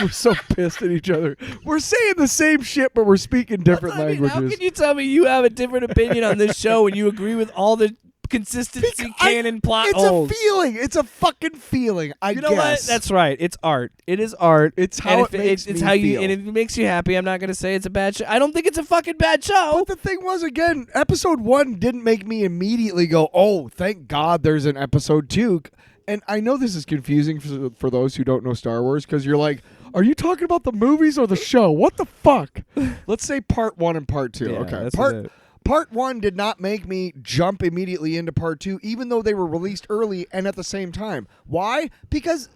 We're so pissed at each other. We're saying the same shit, but we're speaking different I mean, languages. how can you tell me you have a different opinion on this show and you agree with all the consistency canon plot It's holes? a feeling. It's a fucking feeling. I You know guess. what? That's right. It's art. It is art. It's how and it makes it's me how you feel. and if it makes you happy, I'm not going to say it's a bad show. I don't think it's a fucking bad show. But the thing was, again, episode 1 didn't make me immediately go, "Oh, thank God, there's an episode 2." And I know this is confusing for those who don't know Star Wars because you're like, "Are you talking about the movies or the show? What the fuck?" Let's say part 1 and part 2. Yeah, Okay, that's what it- Part 1 did not make me jump immediately into part 2, even though they were released early and at the same time. Why? Because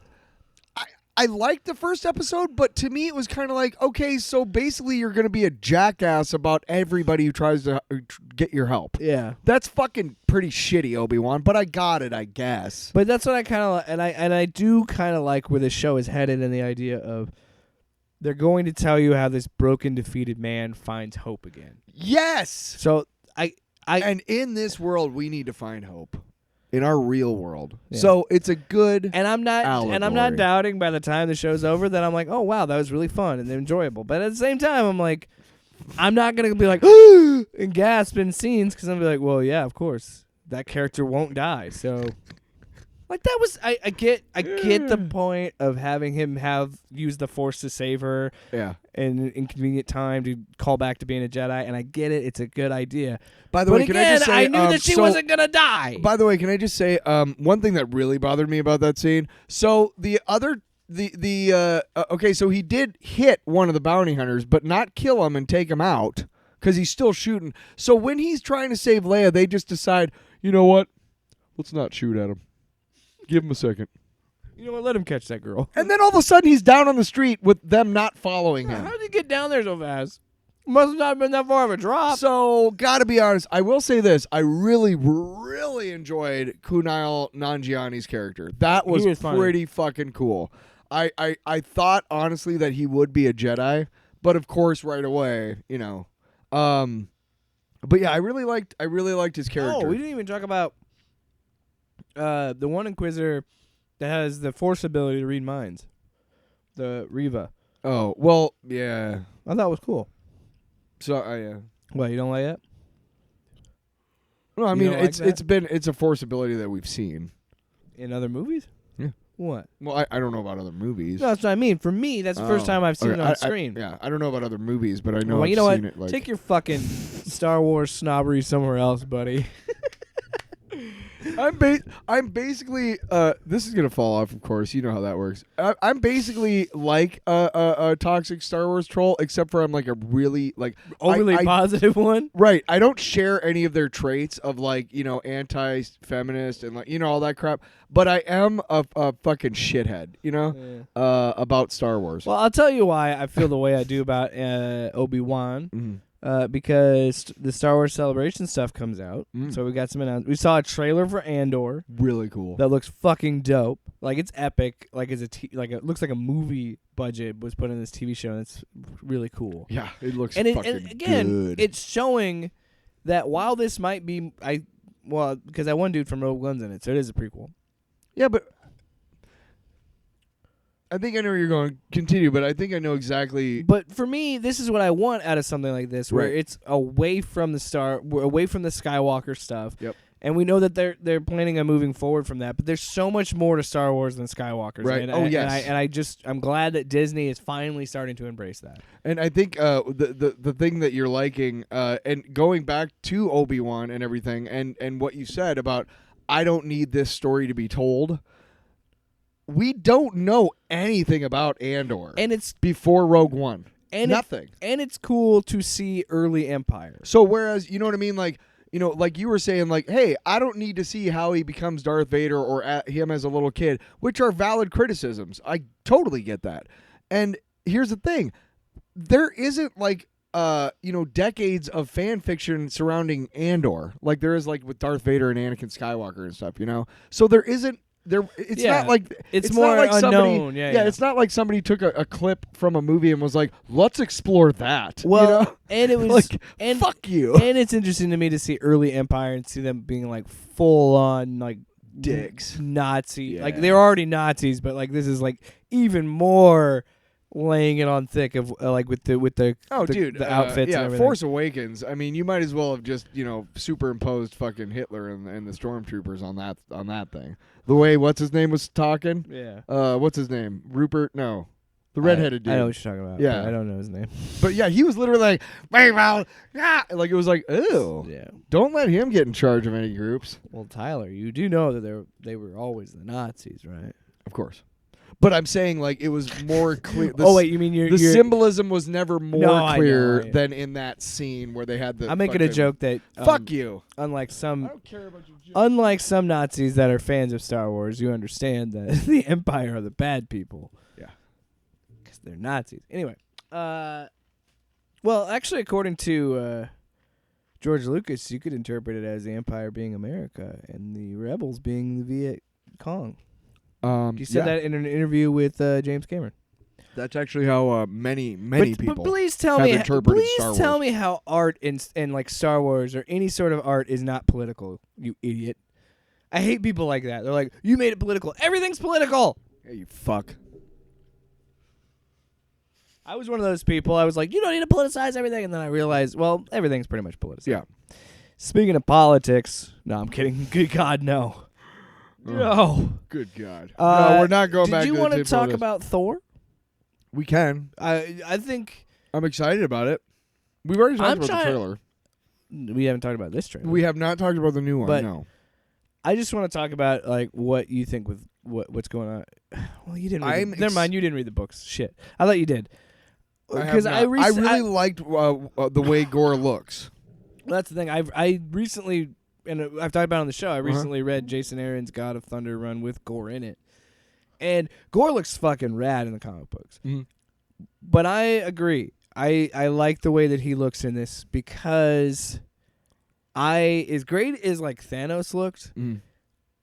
I liked the first episode, but to me it was kind of like, okay, so basically you're going to be a jackass about everybody who tries to get your help. Yeah. That's fucking pretty shitty, Obi-Wan, but I got it, I guess. But that's what I kind of and I do kind of like where the show is headed and the idea of they're going to tell you how this broken, defeated man finds hope again. Yes! So And in this world, we need to find hope. In our real world. Yeah. So it's a good and I'm not allegory. doubting by the time the show's over that I'm like, oh wow, that was really fun and enjoyable. But at the same time, I'm like, I'm not gonna be like and gasp in scenes because I'm gonna be like, well, yeah, of course that character won't die. So like that was I get the point of having him use the Force to save her. Yeah. In an inconvenient time to call back to being a Jedi, and I get it. It's a good idea. By the But way, again, can I just say, knew that she wasn't gonna die. By the way, can I just say one thing that really bothered me about that scene? So okay, so he did hit one of the bounty hunters, but not kill him and take him out because he's still shooting. So when he's trying to save Leia, they just decide, you know what? Let's not shoot at him. Give him a second. You know what? Let him catch that girl. And then all of a sudden, he's down on the street with them not following him. How did he get down there so fast? Must have not been that far of a drop. So, gotta be honest, I will say this. I really, really enjoyed Kumail Nanjiani's character. That was funny. pretty fucking cool. I thought, honestly, that he would be a Jedi, but of course, right away, you know. But yeah, I really liked his character. Oh, we didn't even talk about the one Inquisitor that has the Force ability to read minds. The Reva. Oh, well, yeah. I thought it was cool. So, yeah. What, you don't like it? No, I You mean don't like that? it's a force ability that we've seen. In other movies? Yeah. What? Well, I don't know about other movies. No, that's what I mean. For me, that's the first time I've seen Okay, it on screen. yeah, I don't know about other movies, but I know Well, I've you know what? seen it. Like, Take your fucking Star Wars snobbery somewhere else, buddy. I'm basically this is gonna fall off, of course. You know how that works. I'm basically like a toxic Star Wars troll, except for I'm like a really like Overly I- positive one. Right. I don't share any of their traits of like, anti-feminist and like, all that crap. But I am a fucking shithead, about Star Wars. Well, I'll tell you why I feel the way I do about Obi-Wan. Mhm. Because the Star Wars Celebration stuff comes out. So we got some announcements. We saw a trailer for Andor Really cool. that looks fucking dope. Like, it's epic. Like, it looks like a movie budget was put in this TV show, and it's really cool. Yeah, it looks And fucking again, good. it's showing that while this might be because that one dude from Rogue One's in it, so it is a prequel. Yeah, but I think I know where you're going to continue, but I think I know exactly. But for me, this is what I want out of something like this, where Right. it's away from the Skywalker stuff. Yep. And we know that they're planning on moving forward from that, but there's so much more to Star Wars than Skywalker's. Right. And Oh, I, yes. I'm glad that Disney is finally starting to embrace that. And I think the thing that you're liking, and going back to Obi-Wan and everything, and what you said about, I don't need this story to be told. We don't know anything about Andor, And it's before Rogue One. and Nothing. And it's cool to see early Empire. So whereas, you know what I mean, like, like you were saying, like, hey, I don't need to see how he becomes Darth Vader or him as a little kid, which are valid criticisms. I totally get that. And here's the thing. There isn't, like, decades of fan fiction surrounding Andor, like there is, like, with Darth Vader and Anakin Skywalker and stuff, So there isn't. It's Yeah, not like it's not more like somebody, unknown. Yeah. it's not like somebody took a clip from a movie and was like, "Let's explore that." Well, and it was like, and fuck you. And it's interesting to me to see early Empire and see them being like full on like Dicks. Nazi. Like Yeah. they're already Nazis, but like this is like even more laying it on thick of like with the the outfits yeah, and everything. Force Awakens. I mean, you might as well have just superimposed fucking Hitler and the stormtroopers on that thing. The way what's his name was talking. Yeah. What's his name? Rupert? No, the redheaded dude. I know what you're talking about. Yeah. but I don't know his name. But yeah, he was literally like, like it was like, ew. Yeah. Don't let him get in charge of any groups. Well, Tyler, you do know that they were always the Nazis, right? Of course. But I'm saying, like, it was more clear. Oh wait, you mean the symbolism was never more No, I clear know. than in that scene where they had the. I'm making a joke that Fuck you. unlike some I don't care about your joke. Unlike some Nazis that are fans of Star Wars, you understand that the Empire are the bad people. Yeah. Because they're Nazis. Anyway. Well, actually, according to George Lucas, you could interpret it as the Empire being America and the rebels being the Viet Cong. He said that in an interview with James Cameron. That's actually how many people. But please tell have me, interpreted please Star tell Wars. me how art and like Star Wars or any sort of art is not political. You idiot! I hate people like that. They're like, you made it political. Everything's political. Yeah, you fuck. I was one of those people. I was like, you don't need to politicize everything, and then I realized, well, everything's pretty much politicized. Yeah. Speaking of politics, no, I'm kidding. Good God, no. No. Good God. No, we're not going back. Did you want to talk about Thor? We can. I think I'm excited about it. We've already talked I'm about trying- the trailer. we haven't talked about this trailer. We have not talked about the new one. But- no. I just want to talk about like what you think with what's going on. Well, you didn't. Read never mind. You didn't read the books. Shit. I thought you did. Because I really liked the way Gore looks. That's the thing. I recently, and I've talked about it on the show. I recently read Jason Aaron's God of Thunder run with Gore in it, and Gore looks fucking rad in the comic books. Mm-hmm. But I agree. I like the way that he looks in this because as great as like Thanos looked,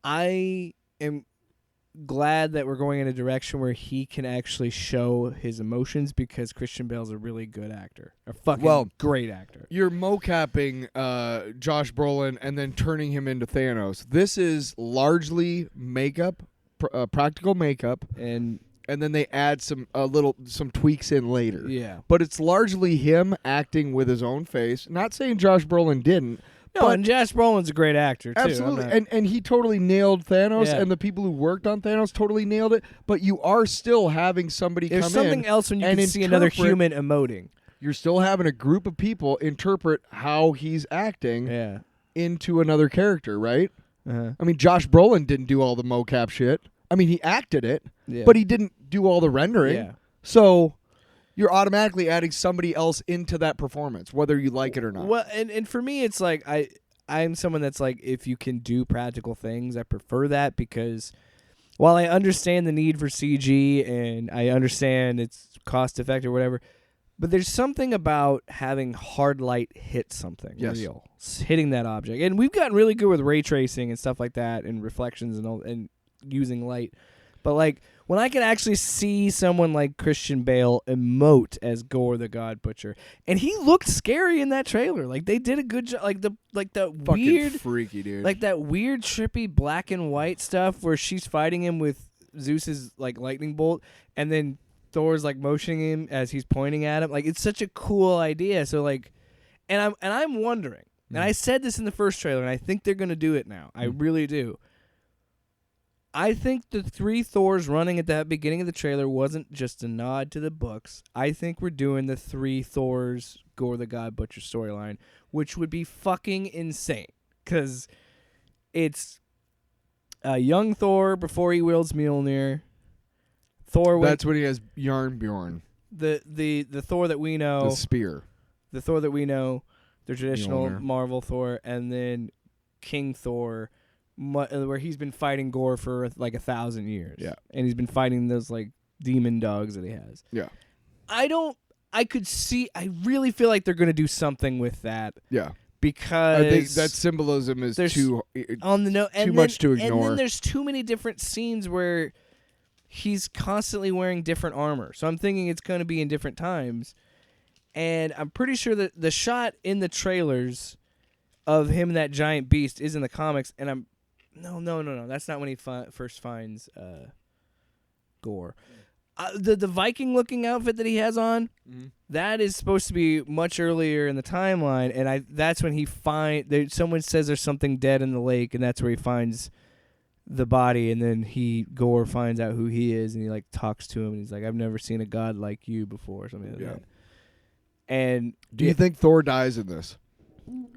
I am glad that we're going in a direction where he can actually show his emotions because Christian Bale's a really good actor. A fucking great actor. You're mocapping Josh Brolin and then turning him into Thanos. This is largely makeup, practical makeup, and then they add some tweaks in later. Yeah. But it's largely him acting with his own face. Not saying Josh Brolin didn't, No, and Josh Brolin's a great actor, too. Absolutely. And he totally nailed Thanos, Yeah. and the people who worked on Thanos totally nailed it. But you are still having somebody There's come something in else when you and can see another interpret- human emoting. You're still having a group of people interpret how he's acting Yeah. into another character, right? Uh-huh. I mean, Josh Brolin didn't do all the mocap shit. I mean, he acted it, Yeah. but he didn't do all the rendering. Yeah. So you're automatically adding somebody else into that performance, whether you like it or not. Well, and for me, it's like I'm someone that's like, if you can do practical things, I prefer that, because while I understand the need for CG and I understand it's cost effective or whatever, but there's something about having hard light hit something real, hitting that object. And we've gotten really good with ray tracing and stuff like that, and reflections and all, and using light. But like when I can actually see someone like Christian Bale emote as Gore the God Butcher, and he looked scary in that trailer. Like they did a good job. Like the Fucking weird, freaky, dude. like that weird trippy black and white stuff where she's fighting him with Zeus's like lightning bolt, and then Thor's like motioning him as he's pointing at him. Like it's such a cool idea. So like, and I'm wondering, and I said this in the first trailer, and I think they're gonna do it now. I really do. I think the 3 Thors running at that beginning of the trailer wasn't just a nod to the books. I think we're doing the 3 Thors Gore the God Butcher storyline, which would be fucking insane, because it's a young Thor before he wields Mjolnir. That's when he has Yarnbjorn, the Thor that we know, the spear. the Thor that we know, the traditional Mjolnir. Marvel Thor, and then King Thor, where he's been fighting Gore for like 1,000 years. Yeah. And he's been fighting those like demon dogs that he has. Yeah. I really feel like they're going to do something with that, Yeah. because I think that symbolism is there's- too on the too much to And ignore. then there's too many different scenes where he's constantly wearing different armor. So I'm thinking it's going to be in different times. And I'm pretty sure that the shot in the trailers of him and that giant beast is in the comics, and I'm no. That's not when he first finds Gore. The Viking looking outfit that he has on, that is supposed to be much earlier in the timeline, and that's when he someone says there's something dead in the lake, and that's where he finds the body, and then Gore finds out who he is, and he like talks to him, and he's like, "I've never seen a god like you before," or something like that. And Do you think Thor dies in this?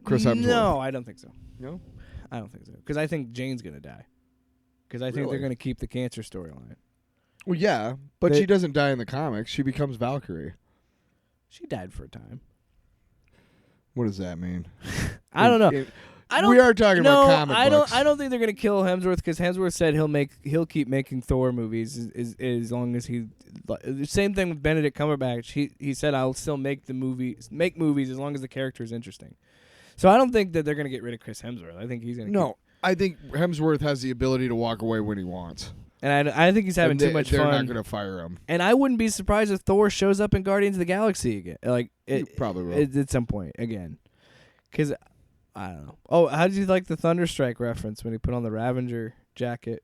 Chris Hemsworth? No, I don't think so. No? I don't think so, because I think Jane's gonna die. Because I think they're Really? gonna keep the cancer storyline. Well, yeah, but They- she doesn't die in the comics. She becomes Valkyrie. She died for a time. What does that mean? I don't know. We are talking about comic books. I don't think they're gonna kill Hemsworth, because Hemsworth said he'll keep making Thor movies as long as he. The same thing with Benedict Cumberbatch. He said, I'll still make movies as long as the character is interesting. So I don't think that they're gonna get rid of Chris Hemsworth. I think he's gonna. No, I think Hemsworth has the ability to walk away when he wants. And I think he's having And too much they're fun. not going to fire him. And I wouldn't be surprised if Thor shows up in Guardians of the Galaxy again. Like He probably will. at some point again. Because I don't know. Oh, how did you like the Thunderstrike reference when he put on the Ravenger jacket?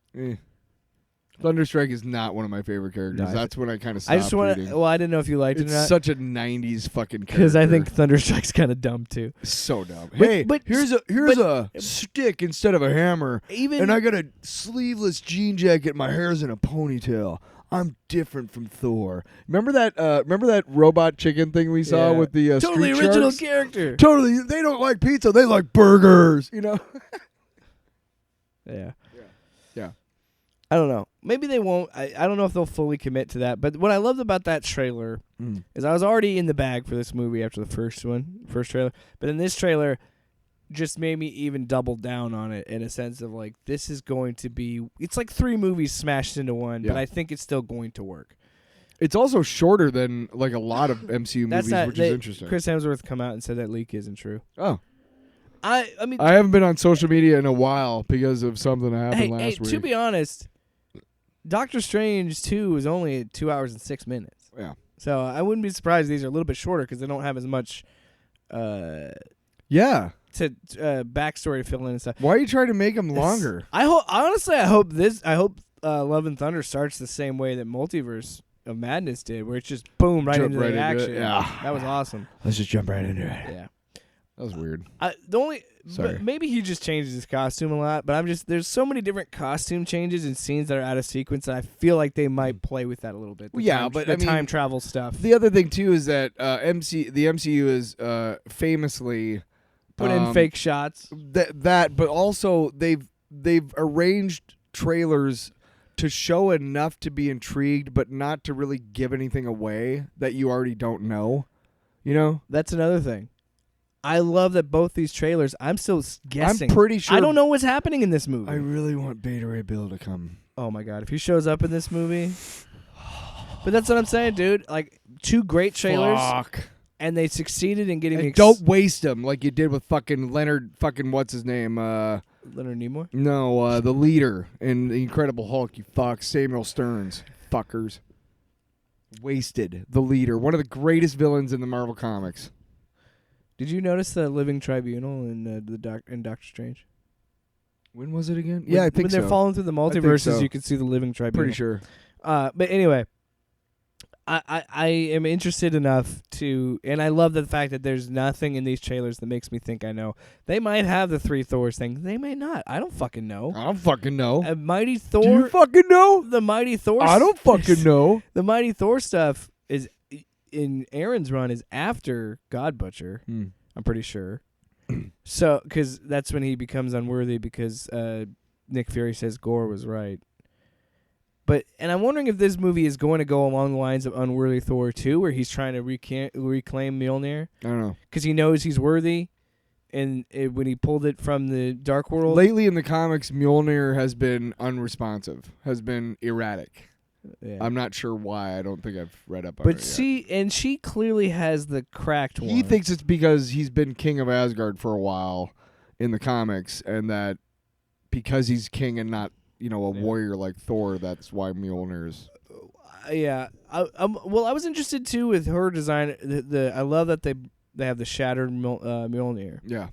Thunderstrike is not one of my favorite characters. No, That's when I kind of stopped I just want reading. to. Well, I didn't know if you liked It's it or not. such a 90s fucking character. Because I think Thunderstrike's kind of dumb too. so dumb. But- Hey, but- here's a stick instead of a hammer. Even And I got a sleeveless jean jacket. My hair's in a ponytail. I'm different from Thor. Remember that robot chicken thing we saw Yeah. with the totally street original sharks? character. Totally. They don't like pizza. They like burgers. You know. Yeah. Yeah. I don't know. Maybe they won't. I don't know if they'll fully commit to that. But what I loved about that trailer is I was already in the bag for this movie after the first trailer. But then this trailer just made me even double down on it in a sense of like, this is going to be, it's like 3 movies smashed into one, but Yeah. I think it's still going to work. It's also shorter than like a lot of MCU movies, which is interesting. Chris Hemsworth come out and said that leak isn't true. Oh, I mean, I haven't been on social media in a while because of something that happened last week. to be honest, Doctor Strange 2 is only 2 hours and 6 minutes. Yeah. So I wouldn't be surprised these are a little bit shorter because they don't have as much Yeah. backstory to fill in and stuff. Why are you trying to make them longer? I hope Love and Thunder starts the same way that Multiverse of Madness did, where it's just boom right Jump into right the into action. it, yeah. That was awesome. Let's just jump right into it. Yeah. That was weird. Sorry. Maybe he just changes his costume a lot, but there's so many different costume changes and scenes that are out of sequence that I feel like they might play with that a little bit. The time travel stuff. The other thing too is that the MCU is famously Put in fake shots. But also they've arranged trailers to show enough to be intrigued, but not to really give anything away that you already don't know. You know? That's another thing. I love that both these trailers, I'm still guessing. I'm pretty sure. I don't know what's happening in this movie. I really want Beta Ray Bill to come. Oh my God. If he shows up in this movie. But that's what I'm saying, dude. Like, 2 great trailers. Fuck. And they succeeded in getting... And don't waste them like you did with fucking Leonard fucking what's his name? Leonard Nimoy? No, the leader in The Incredible Hulk, you fuck. Samuel Stearns. Fuckers. Wasted. The leader. One of the greatest villains in the Marvel Comics. Did you notice the living tribunal in Doctor Strange? When was it again? Yeah, I think when so. They're falling through the multiverses, so. you can see the living tribunal. Pretty sure. But anyway, I am interested enough to, and I love the fact that there's nothing in these trailers that makes me think I know. They might have the 3 Thors thing. They may not. I don't fucking know. I don't fucking know. Mighty Thor. Do you fucking know? The Mighty Thor. I don't fucking know. The Mighty Thor stuff is in Aaron's run is after God Butcher. I'm pretty sure. So, because that's when he becomes unworthy because Nick Fury says Gore was right. And I'm wondering if this movie is going to go along the lines of Unworthy Thor 2, where he's trying to reclaim Mjolnir. I don't know. Because he knows he's worthy, and when he pulled it from the Dark World. Lately in the comics, Mjolnir has been unresponsive, has been erratic. Yeah. I'm not sure why. I don't think I've read up on it But she clearly has the cracked one. He thinks it's because he's been king of Asgard for a while in the comics, and that because he's king and not, a warrior like Thor, that's why Mjolnir's. Yeah. I was interested too with her design. I love that they have the shattered Mjolnir. Yeah.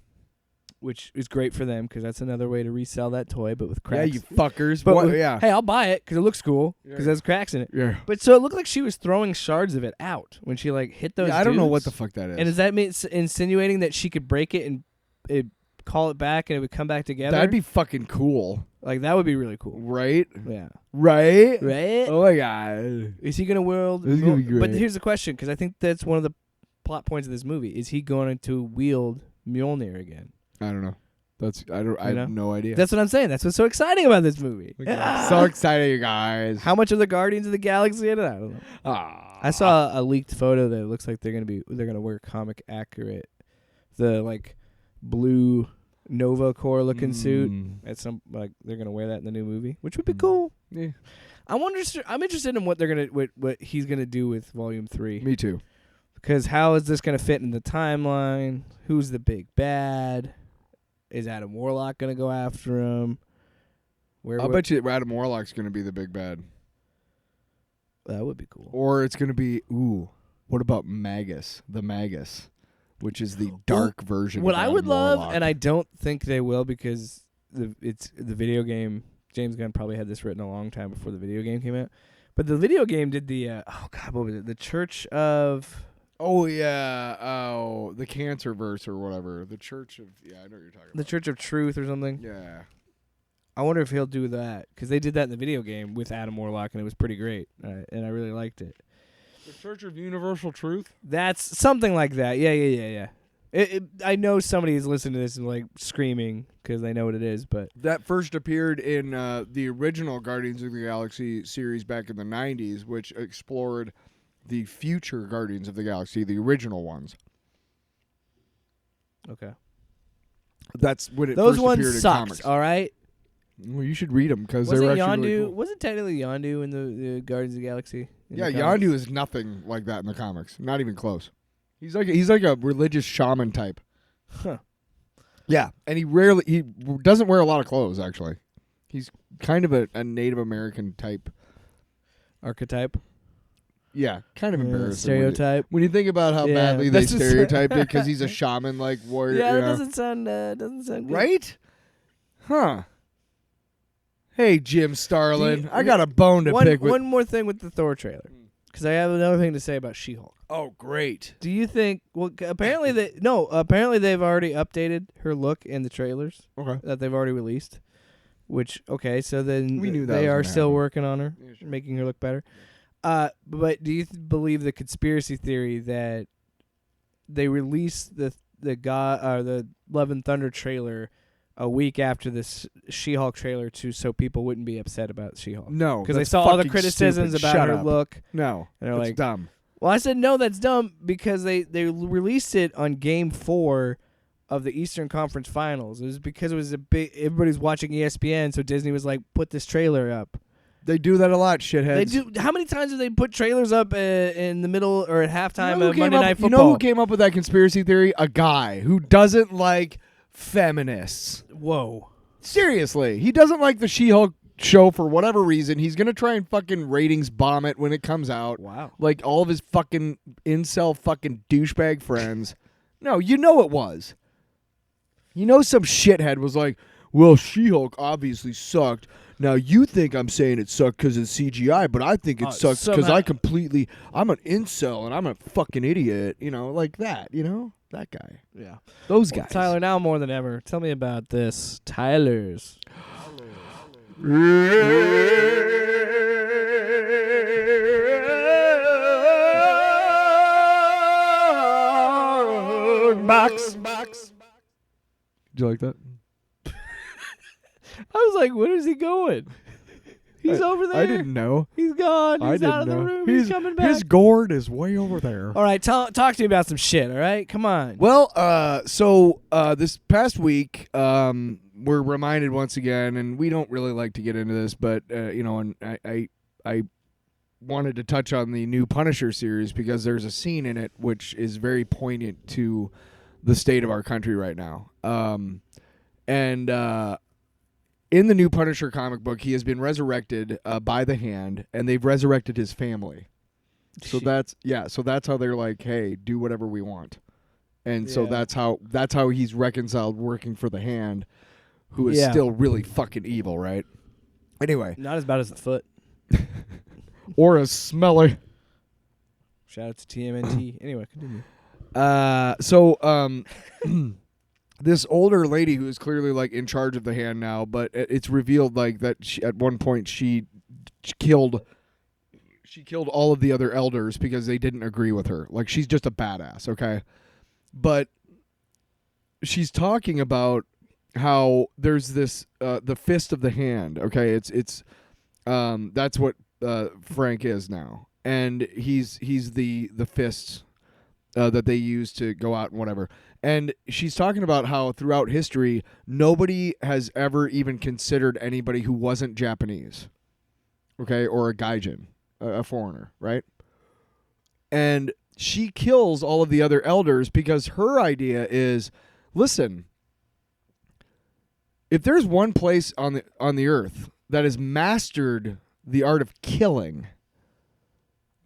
Which is great for them because that's another way to resell that toy, but with cracks. Yeah, you fuckers. But yeah. Hey, I'll buy it because it looks cool because there's cracks in it. Yeah. But so it looked like she was throwing shards of it out when she hit those. Yeah, I don't know dudes. what the fuck that is. And does that mean insinuating that she could break it and call it back and it would come back together? That'd be fucking cool. Like that would be really cool. Right? Yeah. Right? Right? Oh my god. Is he gonna wield? This is gonna be great. But here's the question, because I think that's one of the plot points of this movie. Is he going to wield Mjolnir again? I don't know. I have no idea. That's what I'm saying. That's what's so exciting about this movie. So excited, you guys. How much of the Guardians of the Galaxy in it? I don't know. I saw a leaked photo that looks like they're gonna wear comic accurate, the blue Nova Corps looking suit. At they're gonna wear that in the new movie, which would be cool. Yeah. I'm interested in what what he's gonna do with Volume 3. Me too. Because how is this gonna fit in the timeline? Who's the big bad? Is Adam Warlock going to go after him? I'll bet you Adam Warlock's going to be the big bad. That would be cool. Or it's going to be, what about Magus? The Magus, which is the dark version what of Adam I would love, Warlock. and I don't think they will because it's the video game. James Gunn probably had this written a long time before the video game came out. But the video game did the, what was it? The Church of... Oh, yeah. Oh, the Cancer Verse or whatever. The Church of... Yeah, I know what you're talking about. The Church of Truth or something. Yeah. I wonder if he'll do that. Because they did that in the video game with Adam Warlock, and it was pretty great. And I really liked it. The Church of Universal Truth? That's something like that. Yeah. I know somebody is listening to this and screaming because they know what it is, but... That first appeared in the original Guardians of the Galaxy series back in the 90s, which explored... the future Guardians of the Galaxy, the original ones. Okay. That's when it Those first ones appeared in sucked, comics. all right? Well, you should read them because they're Wasn't actually Yondu? really cool. Wasn't technically Yondu in the Guardians of the Galaxy? Yeah, Yondu is nothing like that in the comics. Not even close. He's like a religious shaman type. Huh. Yeah, and he doesn't wear a lot of clothes actually. He's kind of a Native American type Archetype. Yeah, kind of embarrassing. Stereotype. When you think about how badly they stereotyped it because he's a shaman like warrior. Yeah, that doesn't sound good. Right? Huh. Hey, Jim Starlin. I got a bone to pick with. One more thing with the Thor trailer. because I have another thing to say about She-Hulk. Oh, great. Do you think? Well, apparently they've already updated her look in the trailers Okay. that they've already released. Which so then We knew that they was are gonna still happen. working on her, Yeah, sure. making her look better. But do you believe the conspiracy theory that they released the Love and Thunder trailer a week after this She-Hulk trailer so people wouldn't be upset about She-Hulk? No, Because they that's saw all the fucking criticisms stupid. about Shut her up. look. No, And they're that's like, dumb. Well, I said no, that's dumb because they released it on Game 4 of the Eastern Conference Finals. It was because it was a big. Everybody's watching ESPN, so Disney was like, "Put this trailer up." They do that a lot, shitheads. They do. How many times have they put trailers up in the middle or at halftime You know who of came Monday up- Night You Football? know who came up with that conspiracy theory? A guy who doesn't like feminists. Whoa. Seriously, he doesn't like the She-Hulk show for whatever reason. He's gonna try and fucking ratings bomb it when it comes out. Wow. Like all of his fucking incel fucking douchebag friends. No, you know it was. You know some shithead was like, well, She-Hulk obviously sucked. Now you think I'm saying it sucked because it's CGI, but I think it sucks because somehow- I'm an incel and I'm a fucking idiot. You know, like that. You know, that guy. Yeah. Those Well, guys. Tyler, now more than ever, tell me about this. Tyler's. Box. Did you like that? I was like, where is he going? He's over there. I didn't know. He's gone. He's I didn't out of the know. room. He's coming back. His gourd is way over there. All right, talk to me about some shit, all right? Come on. Well, so this past week, we're reminded once again, and we don't really like to get into this, but and I wanted to touch on the new Punisher series because there's a scene in it which is very poignant to the state of our country right now. In the new Punisher comic book, he has been resurrected by the Hand, and they've resurrected his family. So that's how they're like, hey, do whatever we want. And so Yeah. that's how he's reconciled working for the Hand, who is Yeah. still really fucking evil, right? Anyway, Not as bad as the foot. or a smelly. Shout out to TMNT. Anyway, continue. This older lady who is clearly like in charge of the Hand now, but it's revealed like that at one point she killed all of the other elders because they didn't agree with her. Like she's just a badass, okay? But she's talking about how there's this the fist of the Hand, okay? It's that's what Frank is now. And he's the fist that they use to go out and whatever. And she's talking about how throughout history, nobody has ever even considered anybody who wasn't Japanese, okay, or a gaijin, a foreigner, right? And she kills all of the other elders because her idea is, listen, if there's one place on the earth that has mastered the art of killing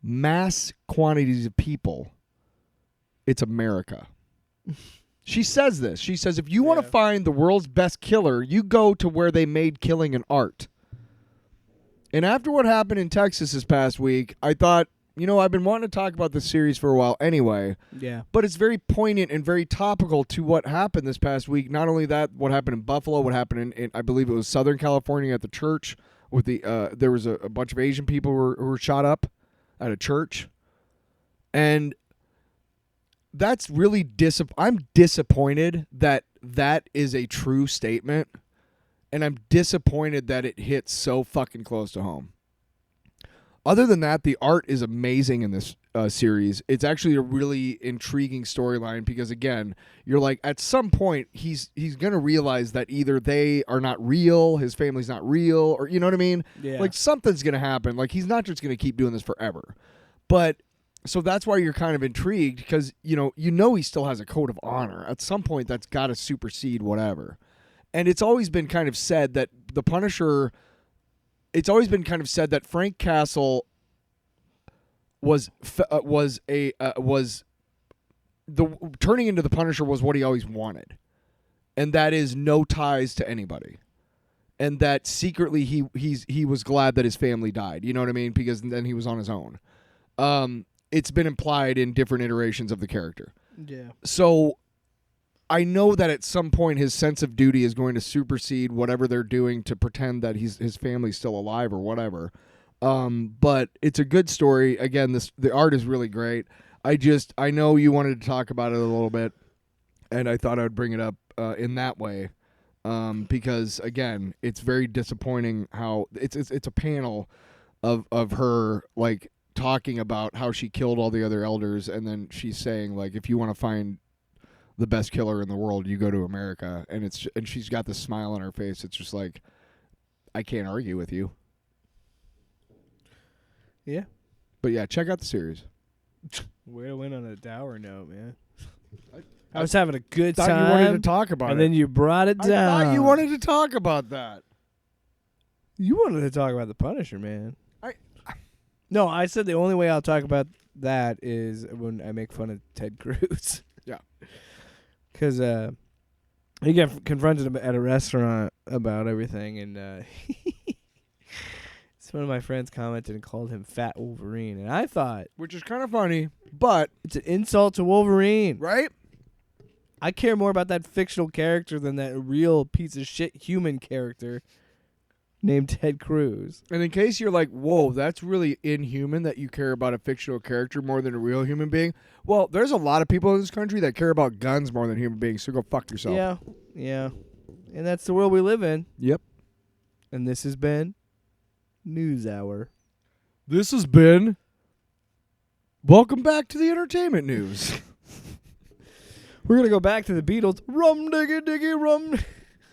mass quantities of people, it's America. She says this. She says, if you want to find the world's best killer, you go to where they made killing an art. And after what happened in Texas this past week, I thought, I've been wanting to talk about this series for a while anyway. Yeah. But it's very poignant and very topical to what happened this past week. Not only that, what happened in Buffalo, what happened in I believe it was Southern California at the church with there was a bunch of Asian people who were shot up at a church. And that's really I'm disappointed that is a true statement, and I'm disappointed that it hits so fucking close to home. Other than that, the art is amazing in this series. It's actually a really intriguing storyline because, again, you're like, at some point, he's going to realize that either they are not real, his family's not real, or you know what I mean? Yeah. Like, something's going to happen. Like, he's not just going to keep doing this forever. But so that's why you're kind of intrigued because, you know he still has a code of honor. At some point, that's got to supersede whatever. And it's always been kind of said that the Punisher, it's always been kind of said that Frank Castle was turning into the Punisher was what he always wanted. And that is no ties to anybody. And that secretly he was glad that his family died. You know what I mean? Because then he was on his own. it's been implied in different iterations of the character. Yeah. So I know that at some point his sense of duty is going to supersede whatever they're doing to pretend that his family's still alive or whatever. But it's a good story. Again, the art is really great. I know you wanted to talk about it a little bit, and I thought I would bring it up in that way. Because again, it's very disappointing how it's a panel of her like talking about how she killed all the other elders, and then she's saying like, if you want to find the best killer in the world, you go to America, and she's got this smile on her face. It's just like, I can't argue with you. Yeah. But yeah, check out the series. Way to win on a dour note, man. I was having a good Thought time. you wanted to talk about it. And then you brought it down. I thought you wanted to talk about that. You wanted to talk about the Punisher, man. No, I said the only way I'll talk about that is when I make fun of Ted Cruz. Yeah. Because he got confronted at a restaurant about everything, and one of my friends commented and called him Fat Wolverine, and I thought, Which is kind of funny, but it's an insult to Wolverine. right? I care more about that fictional character than that real piece of shit human character named Ted Cruz. And in case you're like, whoa, that's really inhuman that you care about a fictional character more than a real human being. Well, there's a lot of people in this country that care about guns more than human beings, so go fuck yourself. Yeah. And that's the world we live in. Yep. And this has been News Hour. This has been Welcome back to the entertainment news. We're going to go back to the Beatles. Rum diggy diggy rum.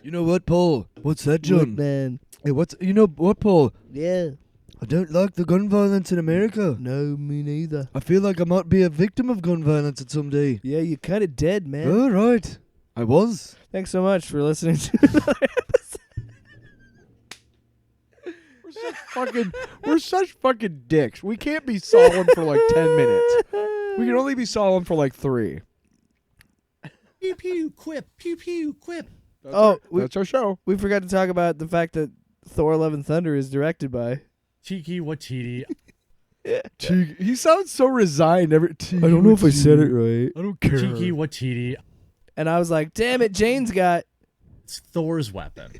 You know what, Paul? What's that, John? Man. Hey, you know what, Paul? Yeah. I don't like the gun violence in America. No, me neither. I feel like I might be a victim of gun violence at some day. Yeah, you're kind of dead, man. Oh, right. I was. Thanks so much for listening to another episode. We're such fucking dicks. We can't be solemn for like 10 minutes. We can only be solemn for like 3. Pew pew quip, pew pew quip. That's our show. We forgot to talk about the fact that Thor: Love and Thunder is directed by Tiki Watiti. He sounds so resigned. I don't know if I said it right. I don't care. Tiki Watiti. And I was like, damn it, Jane's got... It's Thor's weapon.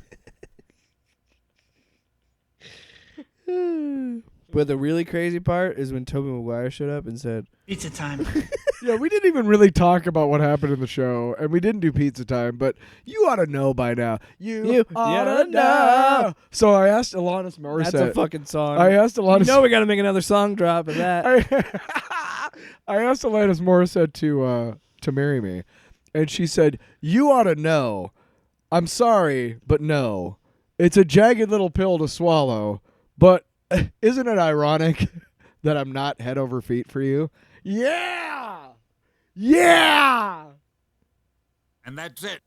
But the really crazy part is when Tobey Maguire showed up and said, Pizza time. Yeah, we didn't even really talk about what happened in the show, and we didn't do pizza time, but you ought to know by now. You ought to know. So I asked Alanis Morissette. that's a fucking song. I asked Alanis. You know we got to make another song drop of that. I asked Alanis Morissette to marry me, and she said, "You ought to know. I'm sorry, but no. It's a jagged little pill to swallow, but isn't it ironic that I'm not head over feet for you?" Yeah! Yeah! And that's it.